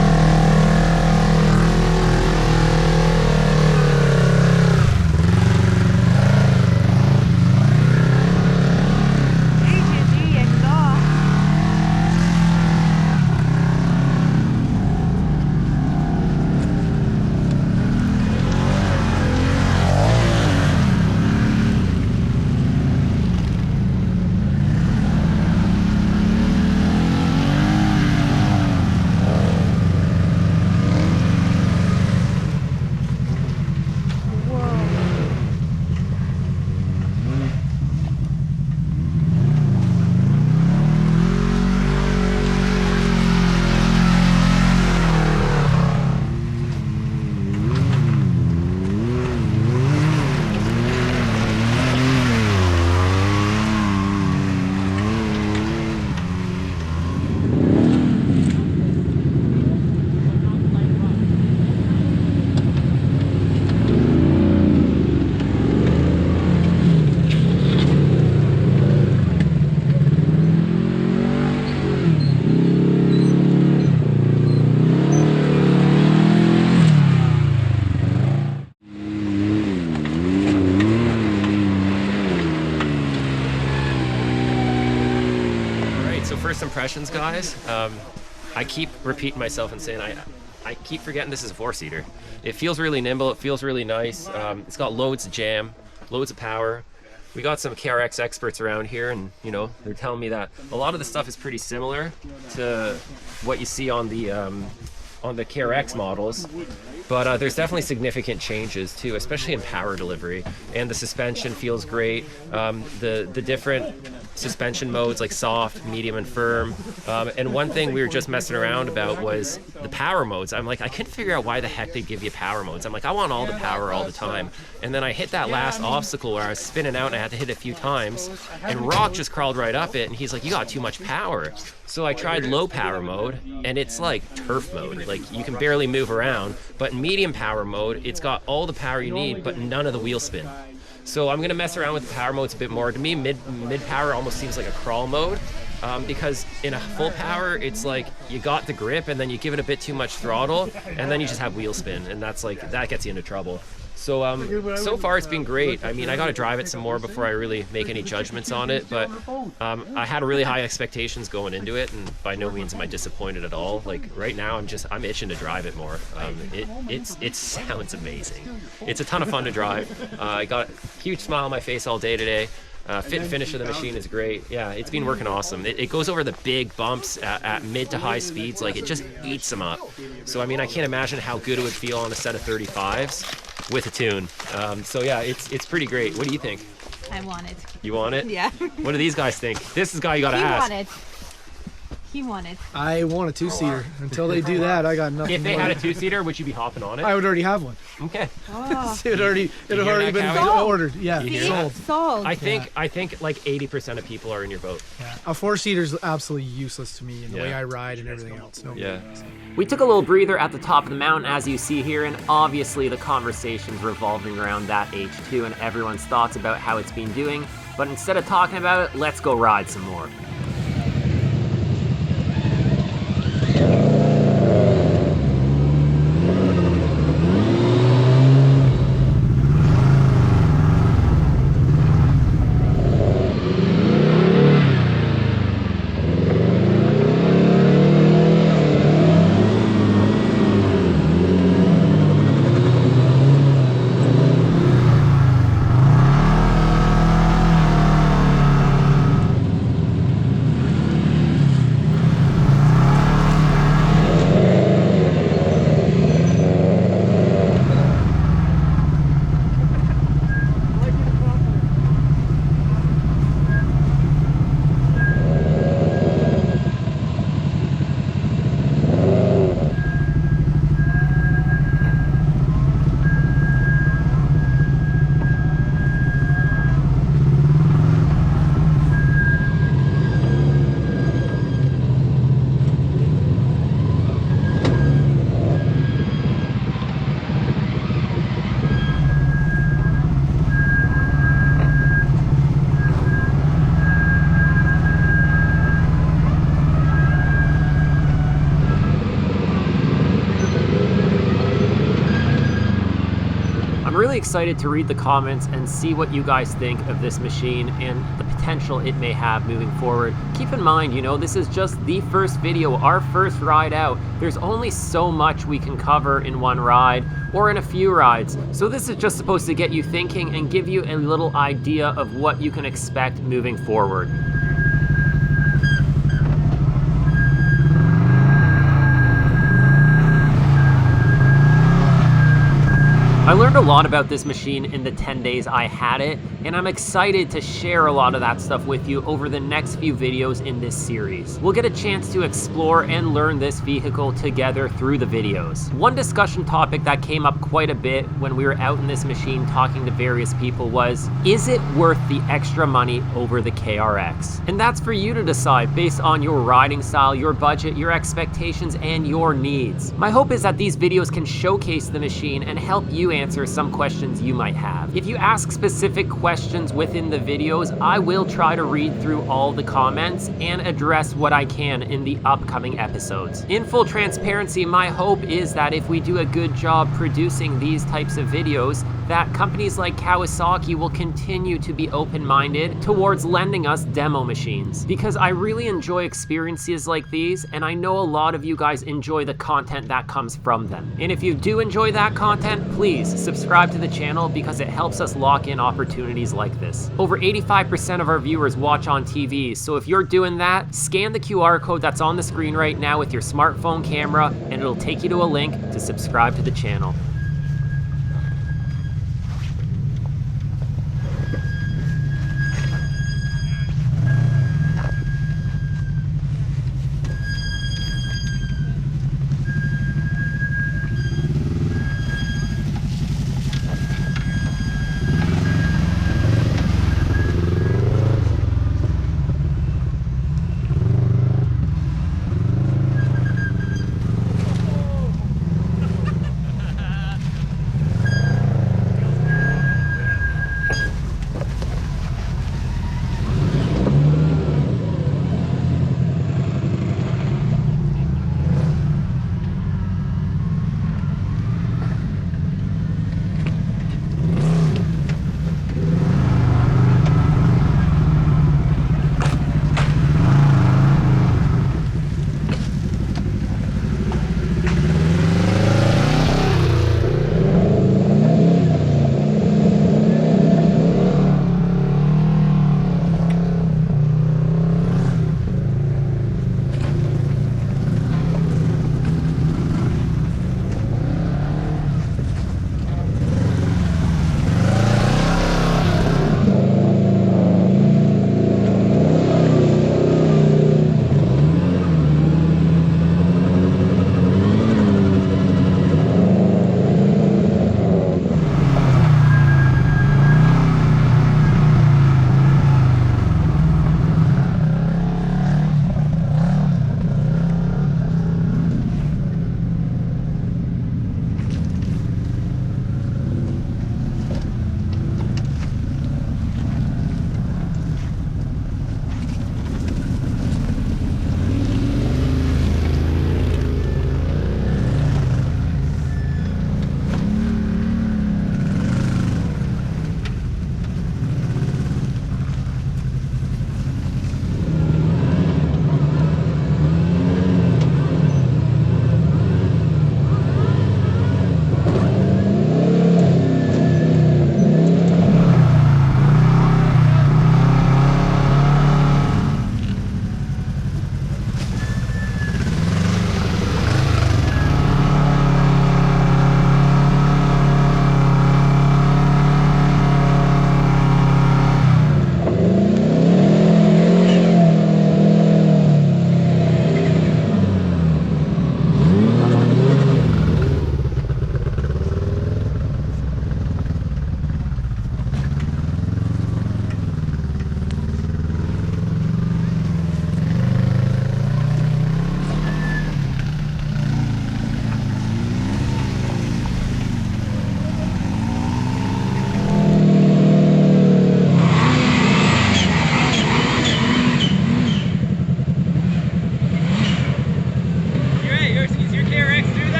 S2: impressions, guys. I keep repeating myself and saying I keep forgetting this is a 4-seater. It feels really nimble. It feels really nice. It's got loads of jam, loads of power. We got some KRX experts around here, and you know, they're telling me that a lot of the stuff is pretty similar to what you see on the KRX models, but there's definitely significant changes too, especially in power delivery, and the suspension feels great. The different suspension modes like soft, medium, and firm. And one thing we were just messing around about was the power modes. I'm like, I couldn't figure out why the heck they give you power modes. I'm like, I want all the power all the time. And then I hit that last obstacle where I was spinning out and I had to hit it a few times, and Rock just crawled right up it, and he's like, you got too much power. So I tried low power mode, and it's like turf mode. Like, you can barely move around. But in medium power mode, it's got all the power you need, but none of the wheel spin. So I'm gonna mess around with the power modes a bit more. To me, mid power almost seems like a crawl mode, because in a full power, it's like you got the grip and then you give it a bit too much throttle, and then you just have wheel spin, and that's like, that gets you into trouble. So so far it's been great. I mean, I got to drive it some more before I really make any judgments on it, but I had really high expectations going into it, and by no means am I disappointed at all. Like, right now I'm itching to drive it more. It sounds amazing. It's a ton of fun to drive. I got a huge smile on my face all day today. Fit and finish of the machine is great. Yeah, it's been working awesome. It goes over the big bumps at mid to high speeds. Like, it just eats them up. So I mean, I can't imagine how good it would feel on a set of 35s with a tune. So yeah, it's pretty great. What do you think?
S4: I want it.
S2: You want it?
S4: Yeah.
S2: What do these guys think? This is the guy you gotta ask.
S4: He want it. He want it.
S8: I want a 2-seater. Until they do that, I got nothing.
S2: If they had a 2-seater, would you be hopping on it?
S8: I would already have one.
S2: Okay.
S4: Oh.
S8: it had already been ordered. Yeah, sold.
S2: I think like 80% of people are in your boat.
S8: Yeah. A 4-seater is absolutely useless to me in the way I ride and everything else. No.
S2: Yeah.
S11: We took a little breather at the top of the mountain, as you see here, and obviously the conversation's revolving around that H2 and everyone's thoughts about how it's been doing. But instead of talking about it, let's go ride some more. Excited to read the comments and see what you guys think of this machine and the potential it may have moving forward. Keep in mind, you know, this is just the first video, our first ride out. There's only so much we can cover in one ride or in a few rides. So this is just supposed to get you thinking and give you a little idea of what you can expect moving forward. I learned a lot about this machine in the 10 days I had it, and I'm excited to share a lot of that stuff with you over the next few videos in this series. We'll get a chance to explore and learn this vehicle together through the videos. One discussion topic that came up quite a bit when we were out in this machine talking to various people was, is it worth the extra money over the KRX? And that's for you to decide based on your riding style, your budget, your expectations, and your needs. My hope is that these videos can showcase the machine and help you answer some questions you might have. If you ask specific questions within the videos, I will try to read through all the comments and address what I can in the upcoming episodes. In full transparency, my hope is that if we do a good job producing these types of videos, that companies like Kawasaki will continue to be open-minded towards lending us demo machines, because I really enjoy experiences like these, and I know a lot of you guys enjoy the content that comes from them. And if you do enjoy that content, please subscribe to the channel because it helps us lock in opportunities like this. Over 85% of our viewers watch on TV, so if you're doing that, scan the QR code that's on the screen right now with your smartphone camera, and it'll take you to a link to subscribe to the channel.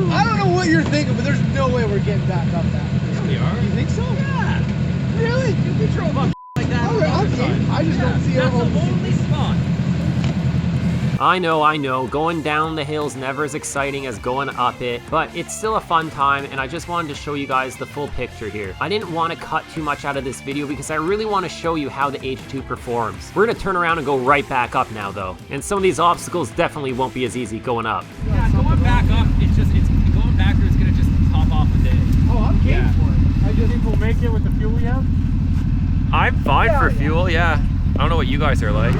S8: I don't know what you're thinking, but there's no way we're getting back up that.
S9: Yeah, we are.
S8: You think so?
S9: Yeah.
S8: Really?
S9: We drove up like that.
S8: I just don't see it.
S9: That's the only spot.
S11: I know, going down the hill's never as exciting as going up it, but it's still a fun time, and I just wanted to show you guys the full picture here. I didn't want to cut too much out of this video because I really want to show you how the H2 performs. We're gonna turn around and go right back up now though, and some of these obstacles definitely won't be as easy going up.
S12: Yeah, going back up, it's going backwards is gonna just top off the day.
S1: Oh, I'm game for it. I just think we'll make it with the fuel we have.
S2: I'm fine for fuel, yeah. I don't know what you guys are like.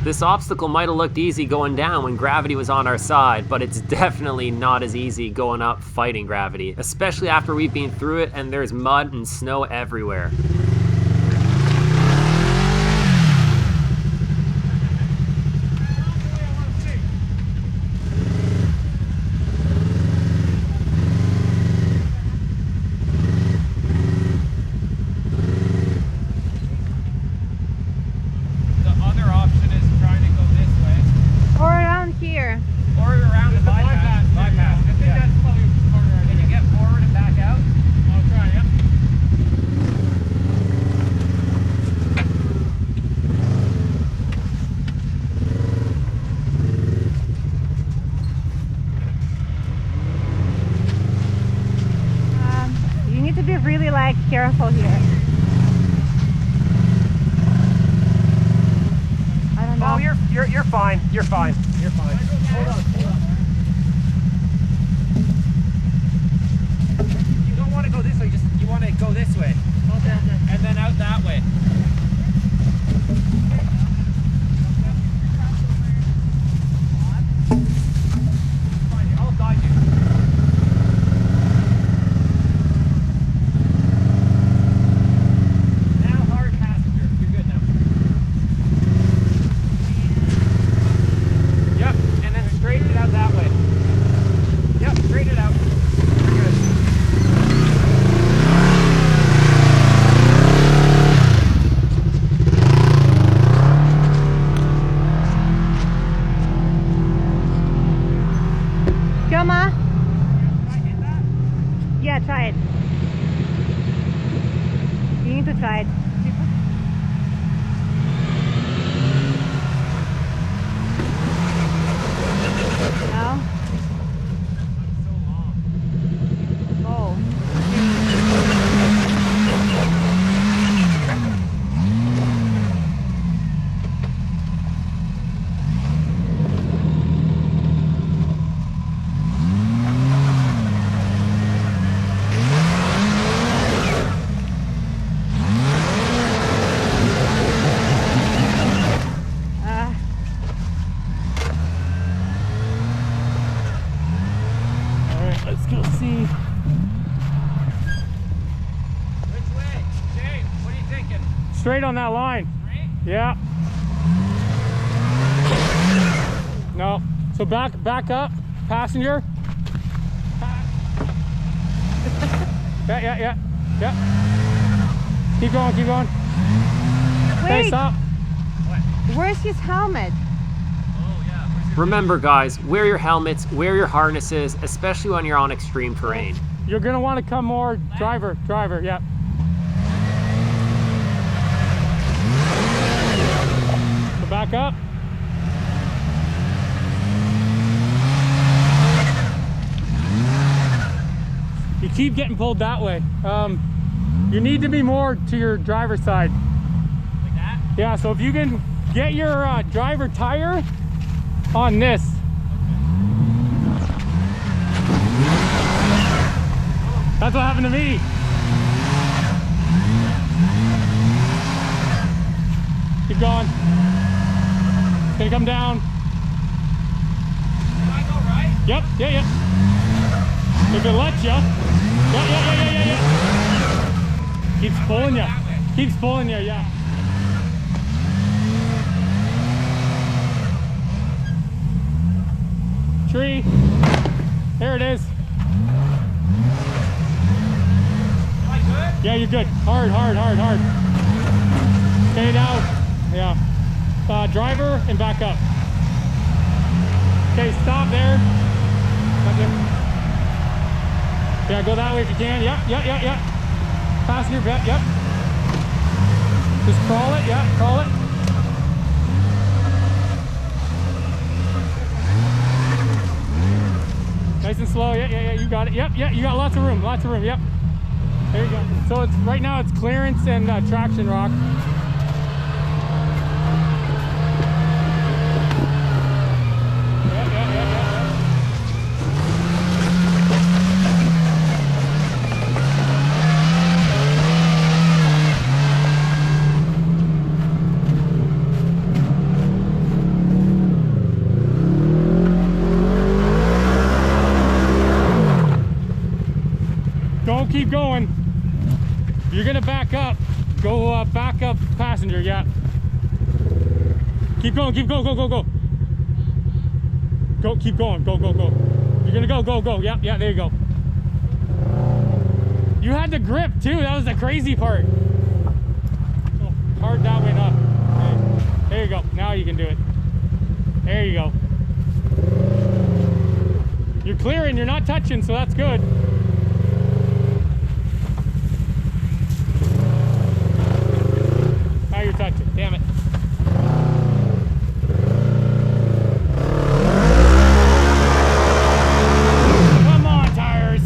S11: This obstacle might have looked easy going down when gravity was on our side, but it's definitely not as easy going up fighting gravity, especially after we've been through it and there's mud and snow everywhere.
S12: Or around the bypass. I think that's probably harder. Can you get forward and back out? I'll try, yep.
S4: You need to be really careful here. I don't know.
S1: Oh, you're fine. You're fine. You're fine. Hold on.
S12: You don't want to go this way, you want to go this way.
S1: Okay.
S12: And then out that way. Fine, I'll guide you. Now hard passenger. You're good now. Yep, and then straighten it out that way. Yep, straighten it out. You're good.
S4: Go, Ma. Yeah, try it. You need to try it. No? Oh.
S1: Let's go see.
S12: Which way? James, what are you thinking?
S1: Straight on that line.
S12: Straight?
S1: Yeah. No. So back up, passenger. Yeah. Keep going.
S4: Wait.
S1: Okay, stop.
S4: Where's his helmet?
S11: Remember guys, wear your helmets, wear your harnesses, especially when you're on extreme terrain.
S1: You're gonna want to come more driver, yeah. So back up. keep getting pulled that way. You need to be more to your driver's side.
S12: Like that?
S1: Yeah, so if you can get your driver tire on this. That's what happened to me. Keep going. It's gonna come down.
S12: Can I go right?
S1: Yep, yeah. If it lets ya. Yeah. Keeps pulling ya. Keeps pulling ya, yeah. Tree. There it is.
S12: Am I good?
S1: Yeah, you're good. Hard. Okay, now, yeah. Driver and back up. Okay, stop there. Stop there. Yeah, go that way if you can. Yep. Passenger bed, yep. Just crawl it, yeah, crawl it. Nice and slow, yeah, you got it. Yep, you got lots of room, yep. There you go. So it's right now it's clearance and traction rock. Don't keep going. You're gonna back up. Go back up passenger, yeah. Keep going, go. Go, keep going, go. You're gonna go. Yeah, there you go. You had the grip too, that was the crazy part. Oh, hard that way up. Okay. There you go, now you can do it. There you go. You're clearing, you're not touching, so that's good. Now you're touching, damn it. Come on, tires.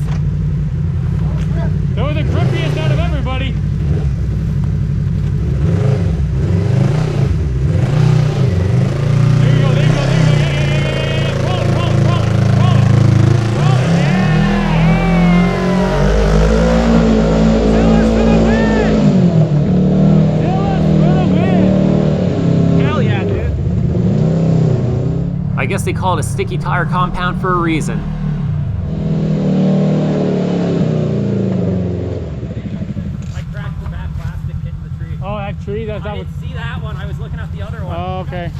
S1: They were the grippiest out of everybody. There you go. Yeah. Roll it. Zillers for the win!
S12: Hell yeah, dude.
S11: I guess they call it a sticky tire compound for a reason.
S12: I cracked the back plastic hitting the tree.
S1: Oh, that tree? That
S12: I
S1: was...
S12: didn't see that one. I was looking at the other one.
S1: Oh, okay.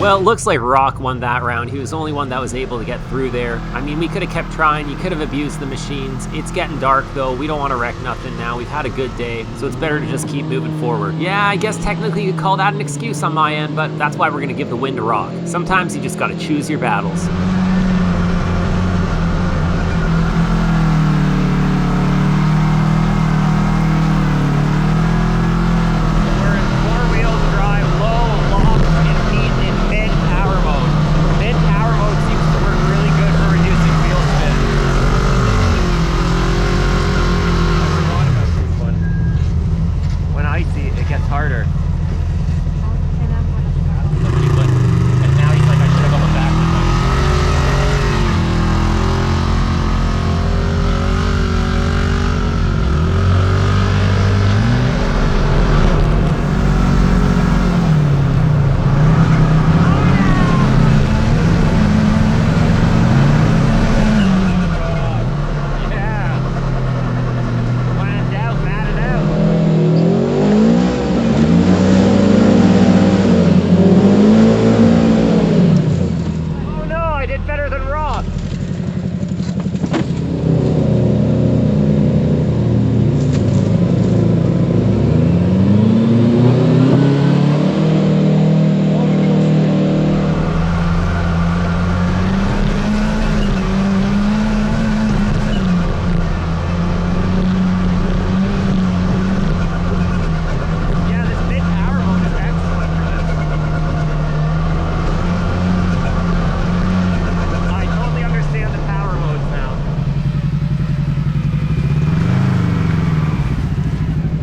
S11: Well, it looks like Rock won that round. He was the only one that was able to get through there. I mean, we could have kept trying. You could have abused the machines. It's getting dark, though. We don't want to wreck nothing now. We've had a good day, so it's better to just keep moving forward. Yeah, I guess technically you could call that an excuse on my end, but that's why we're going to give the win to Rock. Sometimes you just got to choose your battles.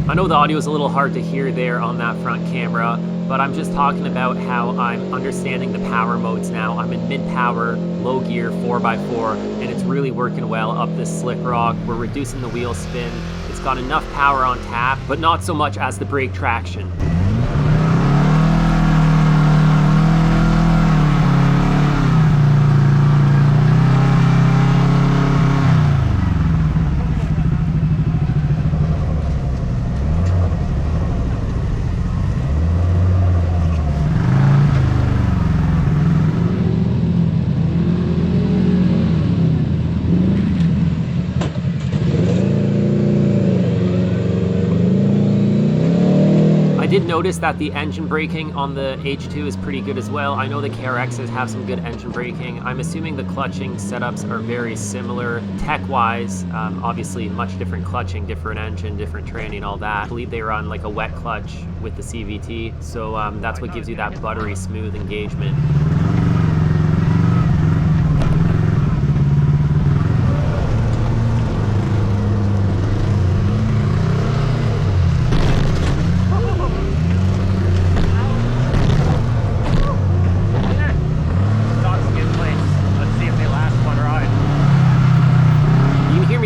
S11: I know the audio is a little hard to hear there on that front camera, but I'm just talking about how I'm understanding the power modes now. I'm in mid-power, low gear, 4x4, and it's really working well up this slick rock. We're reducing the wheel spin. It's got enough power on tap, but not so much as the brake traction. I did notice that the engine braking on the H2 is pretty good as well. I know the KRXs have some good engine braking. I'm assuming the clutching setups are very similar tech-wise. Obviously, much different clutching, different engine, different training, all that. I believe they run like a wet clutch with the CVT, so that's what gives you that buttery smooth engagement.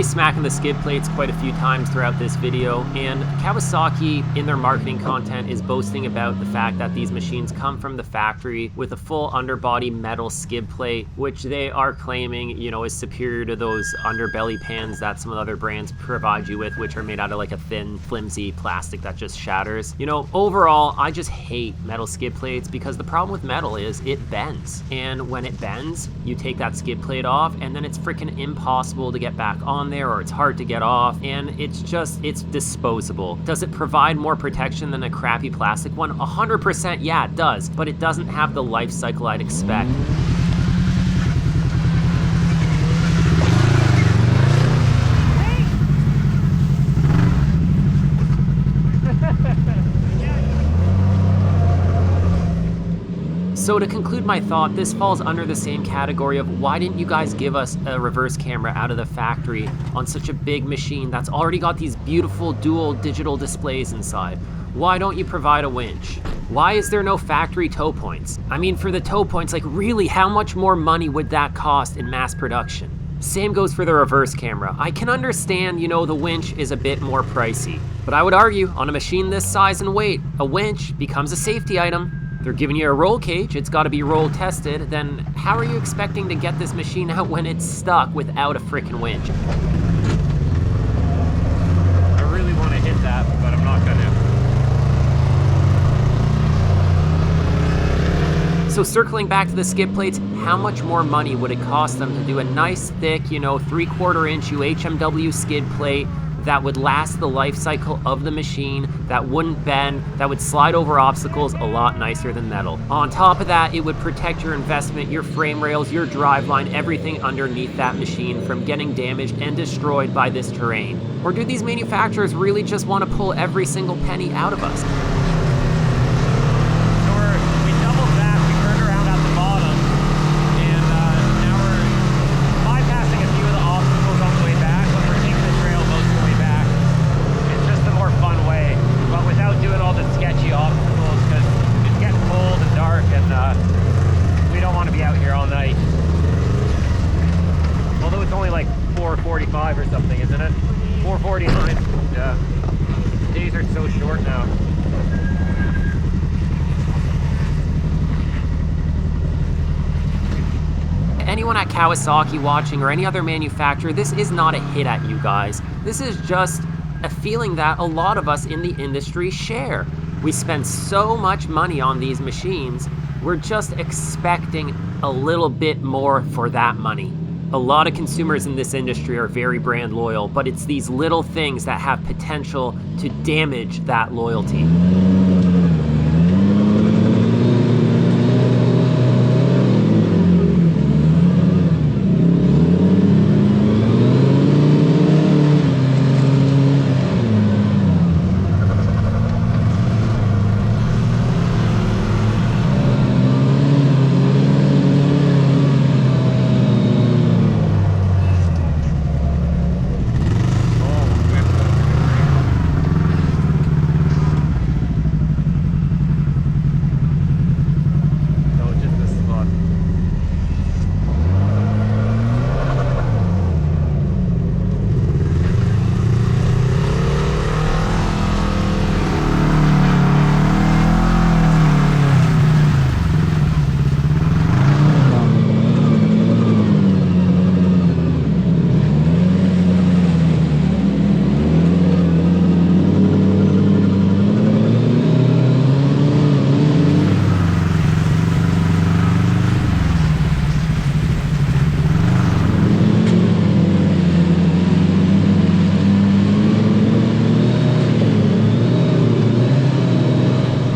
S11: Smacking the skid plates quite a few times throughout this video, and Kawasaki in their marketing content is boasting about the fact that these machines come from the factory with a full underbody metal skid plate, which they are claiming, you know, is superior to those underbelly pans that some of the other brands provide you with, which are made out of like a thin, flimsy plastic that just shatters. You know, overall, I just hate metal skid plates because the problem with metal is it bends, and when it bends, you take that skid plate off, and then it's freaking impossible to get back on there, or it's hard to get off, and it's disposable. Does it provide more protection than a crappy plastic one? 100% yeah, it does, but it doesn't have the life cycle I'd expect. So to conclude my thought, this falls under the same category of why didn't you guys give us a reverse camera out of the factory on such a big machine that's already got these beautiful dual digital displays inside? Why don't you provide a winch? Why is there no factory tow points? I mean, for the tow points, like really, how much more money would that cost in mass production? Same goes for the reverse camera. I can understand, you know, the winch is a bit more pricey, but I would argue on a machine this size and weight, a winch becomes a safety item. They're giving you a roll cage, it's gotta be roll tested, then how are you expecting to get this machine out when it's stuck without a frickin' winch?
S2: I really wanna hit that, but I'm not gonna.
S11: So circling back to the skid plates, how much more money would it cost them to do a nice thick, you know, 3/4 inch UHMW skid plate that would last the life cycle of the machine, that wouldn't bend, that would slide over obstacles a lot nicer than metal. On top of that, it would protect your investment, your frame rails, your driveline, everything underneath that machine from getting damaged and destroyed by this terrain. Or do these manufacturers really just want to pull every single penny out of us?
S2: Or something, isn't it? 4:49. Yeah. Days are so short now.
S11: Anyone at Kawasaki watching or any other manufacturer, this is not a hit at you guys. This is just a feeling that a lot of us in the industry share. We spend so much money on these machines, we're just expecting a little bit more for that money. A lot of consumers in this industry are very brand loyal, but it's these little things that have potential to damage that loyalty.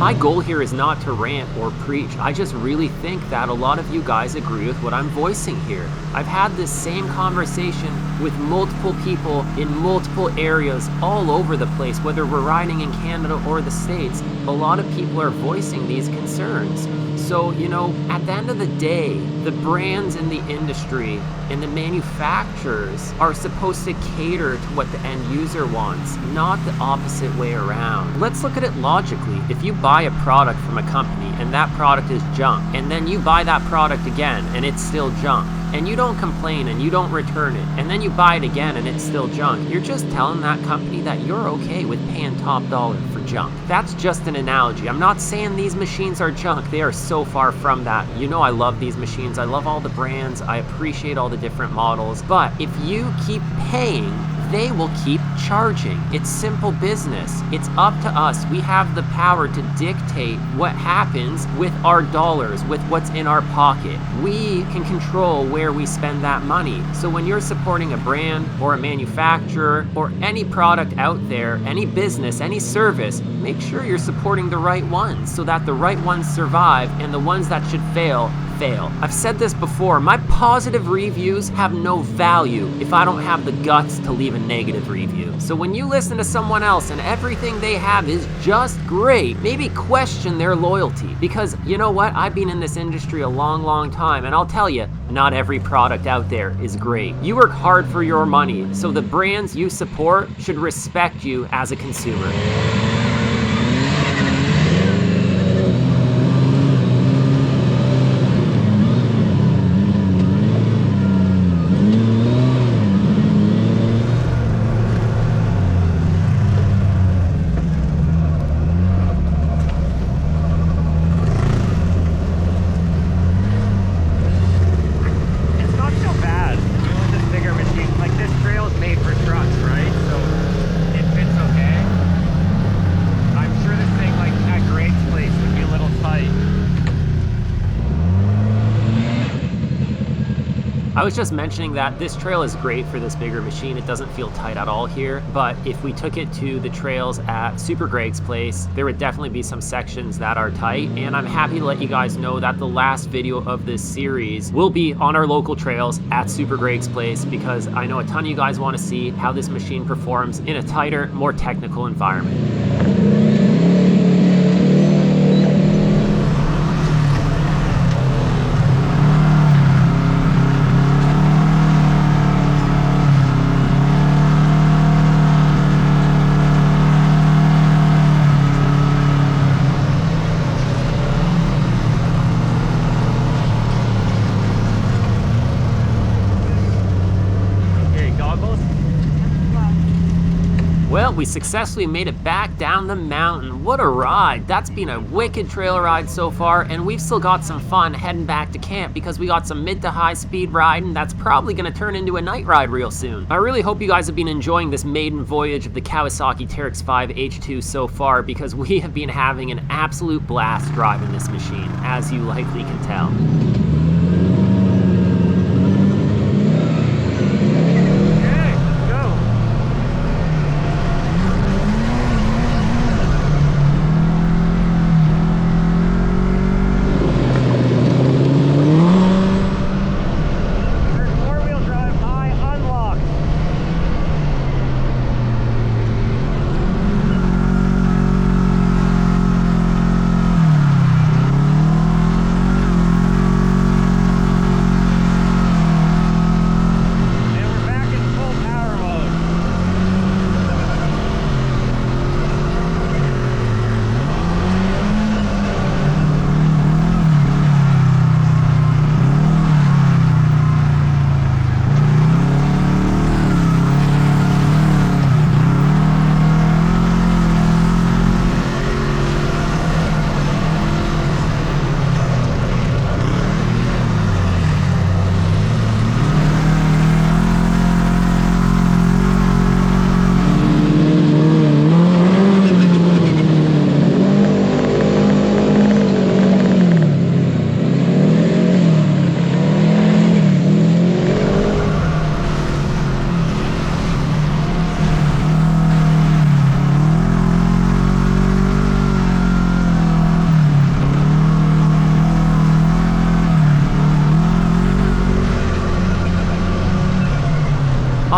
S11: My goal here is not to rant or preach. I just really think that a lot of you guys agree with what I'm voicing here. I've had this same conversation with multiple people in multiple areas all over the place, whether we're riding in Canada or the States. A lot of people are voicing these concerns. So, you know, at the end of the day, the brands in the industry and the manufacturers are supposed to cater to what the end user wants, not the opposite way around. Let's look at it logically. If you buy a product from a company and that product is junk, and then you buy that product again and it's still junk, and you don't complain and you don't return it, and then you buy it again and it's still junk, you're just telling that company that you're okay with paying top dollar for junk. That's just an analogy. I'm not saying these machines are junk. They are so far from that. You know I love these machines. I love all the brands. I appreciate all the different models. But if you keep paying, they will keep charging. It's simple business. It's up to us. We have the power to dictate what happens with our dollars, with what's in our pocket. We can control where we spend that money. So when you're supporting a brand or a manufacturer or any product out there, any business, any service, make sure you're supporting the right ones so that the right ones survive and the ones that should fail. I've said this before, my positive reviews have no value if I don't have the guts to leave a negative review. So when you listen to someone else and everything they have is just great, maybe question their loyalty. Because you know what? I've been in this industry a long time, and I'll tell you, not every product out there is great. You work hard for your money, so the brands you support should respect you as a consumer. I was just mentioning that this trail is great for this bigger machine. It doesn't feel tight at all here, but if we took it to the trails at Super Greg's place, there would definitely be some sections that are tight, and I'm happy to let you guys know that the last video of this series will be on our local trails at Super Greg's place, because I know a ton of you guys want to see how this machine performs in a tighter, more technical environment. Well, we successfully made it back down the mountain. What a ride. That's been a wicked trail ride so far, and we've still got some fun heading back to camp because we got some mid to high speed riding that's probably gonna turn into a night ride real soon. I really hope you guys have been enjoying this maiden voyage of the Kawasaki Teryx5 H2 so far, because we have been having an absolute blast driving this machine, as you likely can tell.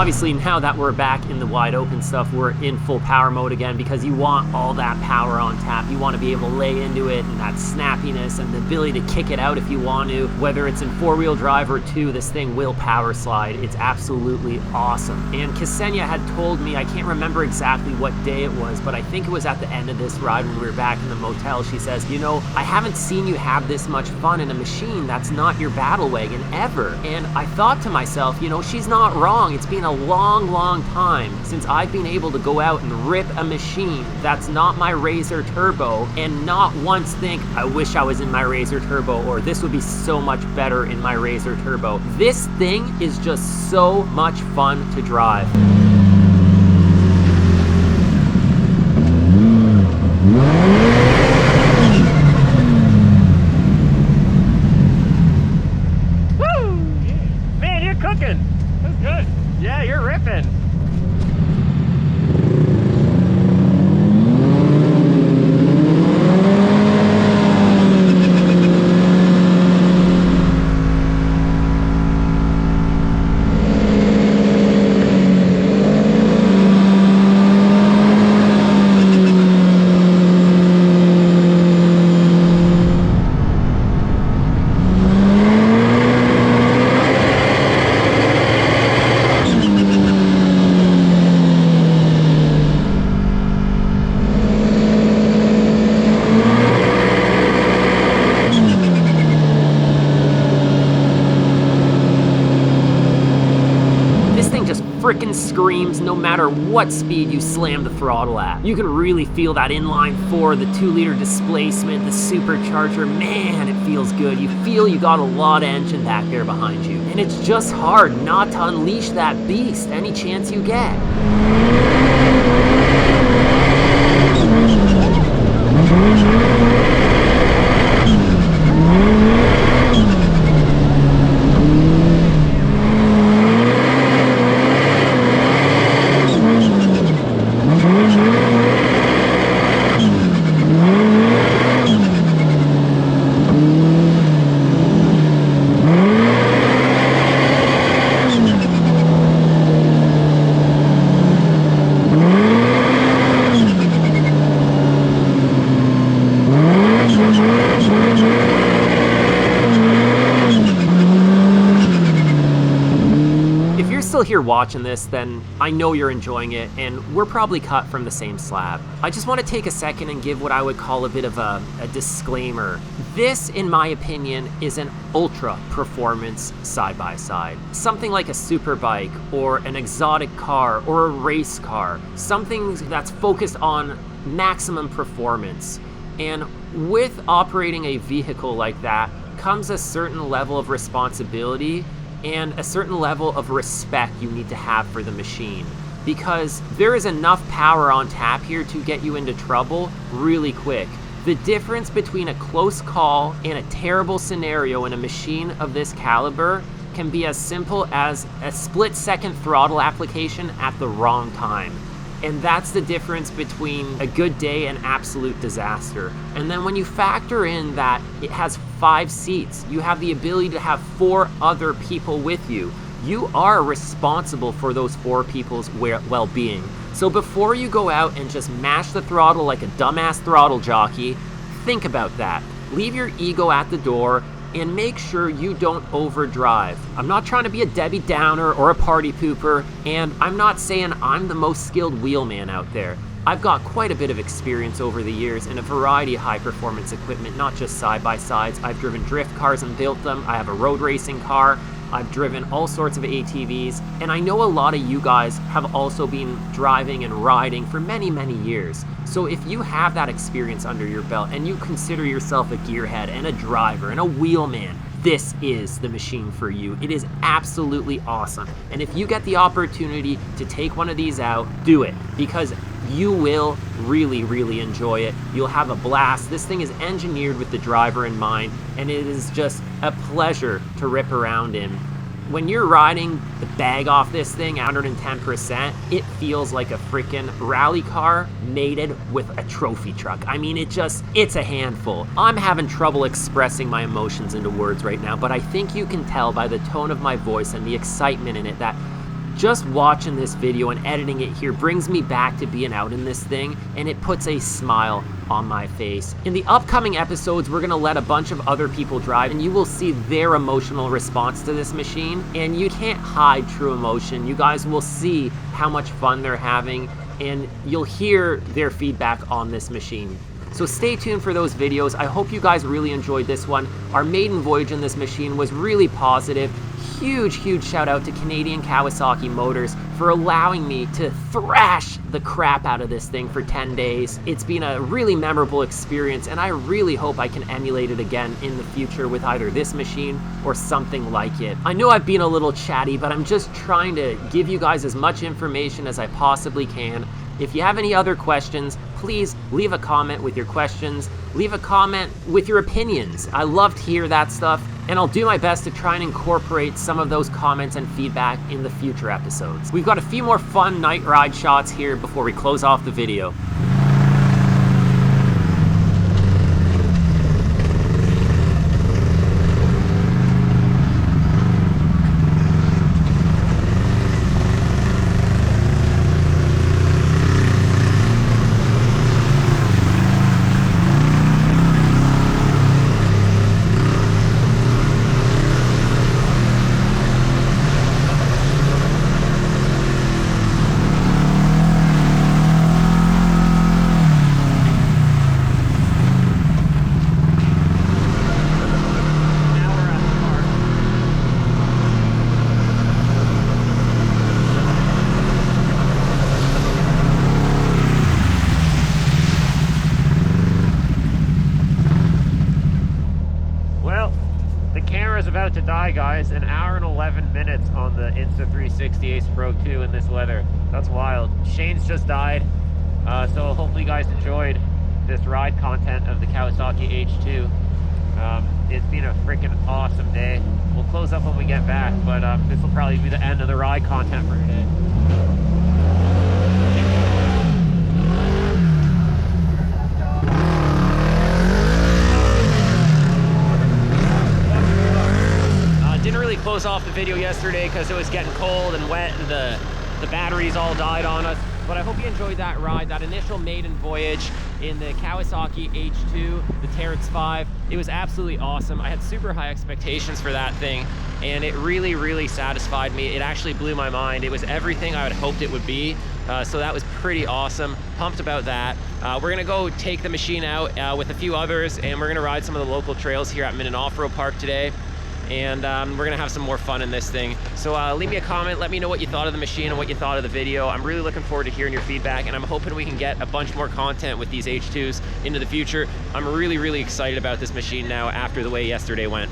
S11: Obviously, now that we're back in the wide open stuff, we're in full power mode again because you want all that power on tap. You want to be able to lay into it and that snappiness and the ability to kick it out if you want to. Whether it's in 4-wheel drive or 2, this thing will power slide. It's absolutely awesome. And Ksenia had told me, I can't remember exactly what day it was, but I think it was at the end of this ride when we were back in the motel. She says, you know, I haven't seen you have this much fun in a machine that's not your battle wagon ever. And I thought to myself, you know, she's not wrong. It's been a long, long time since I've been able to go out and rip a machine that's not my Razor Turbo and not once think, I wish I was in my Razor Turbo, or this would be so much better in my Razor Turbo. This thing is just so much fun to drive.
S2: Woo! Man, you're cooking.
S1: That's good.
S2: Yeah, you're ripping. Frickin' screams no matter what speed you slam the throttle at. You can really feel that inline 4, the 2-liter displacement, the supercharger. Man, it feels good. You feel you got a lot of engine back there behind you. And it's just hard not to unleash that beast any chance you get. Here watching this, then I know you're enjoying it, and we're probably cut from the same slab. I just want to take a second and give what I would call a bit of a disclaimer. This, in my opinion, is an ultra performance side-by-side. Something like a superbike or an exotic car or a race car. Something that's focused on maximum performance. And with operating a vehicle like that comes a certain level of responsibility and a certain level of respect you need to have for the machine, because there is enough power on tap here to get you into trouble really quick. The difference between a close call and a terrible scenario in a machine of this caliber can be as simple as a split-second throttle application at the wrong time. And that's the difference between a good day and absolute disaster. And then when you factor in that it has 5 seats, you have the ability to have 4 other people with you. You are responsible for those 4 people's well-being. So before you go out and just mash the throttle like a dumbass throttle jockey, think about that. Leave your ego at the door and make sure you don't overdrive. I'm not trying to be a Debbie Downer or a party pooper, and I'm not saying I'm the most skilled wheelman out there. I've got quite a bit of experience over the years in a variety of high-performance equipment, not just side-by-sides. I've driven drift cars and built them. I have a road racing car. I've driven all sorts of ATVs, and I know a lot of you guys have also been driving and riding for many, many years. So if you have that experience under your belt and you consider yourself a gearhead and a driver and a wheelman, this is the machine for you. It is absolutely awesome. And if you get the opportunity to take one of these out, do it, because you will really, really enjoy it. You'll have a blast. This thing is engineered with the driver in mind, and it is just a pleasure to rip around in. When you're riding the bag off this thing at 110%, it feels like a freaking rally car mated with a trophy truck. I mean, it's a handful. I'm having trouble expressing my emotions into words right now, but I think you can tell by the tone of my voice and the excitement in it that
S11: Just watching this video and editing it here brings me back to being out in this thing, and it puts a smile on my face. In the upcoming episodes, we're gonna let a bunch of other people drive, and you will see their emotional response to this machine, and you can't hide true emotion. You guys will see how much fun they're having, and you'll hear their feedback on this machine. So stay tuned for those videos. I hope you guys really enjoyed this one. Our maiden voyage in this machine was really positive. Huge shout out to Canadian Kawasaki Motors for allowing me to thrash the crap out of this thing for 10 days. It's been a really memorable experience, and I really hope I can emulate it again in the future with either this machine or something like it. I know I've been a little chatty, but I'm just trying to give you guys as much information as I possibly can. If you have any other questions, please leave a comment with your questions. Leave a comment with your opinions. I love to hear that stuff, and I'll do my best to try and incorporate some of those comments and feedback in the future episodes. We've got a few more fun night ride shots here before we close off the video.
S2: About to die, guys. An hour and 11 minutes on the Insta360 Ace Pro 2 in this weather. That's wild. Shane's just died, so hopefully you guys enjoyed this ride content of the Kawasaki H2. It's been a freaking awesome day. We'll close up when we get back, but this will probably be the end of the ride content for today. Didn't really close off the video yesterday because it was getting cold and wet and the batteries all died on us. But I hope you enjoyed that ride, that initial maiden voyage in the Kawasaki H2, the Teryx5. It was absolutely awesome. I had super high expectations for that thing, and it really satisfied me. It actually blew my mind. It was everything I had hoped it would be. So that was pretty awesome. Pumped about that. We're gonna go take the machine out with a few others, and we're gonna ride some of the local trails here at Minden Off-Road Park today. And we're gonna have some more fun in this thing. So leave me a comment, let me know what you thought of the machine and what you thought of the video. I'm really looking forward to hearing your feedback, and I'm hoping we can get a bunch more content with these H2s into the future. I'm really excited about this machine now after the way yesterday went.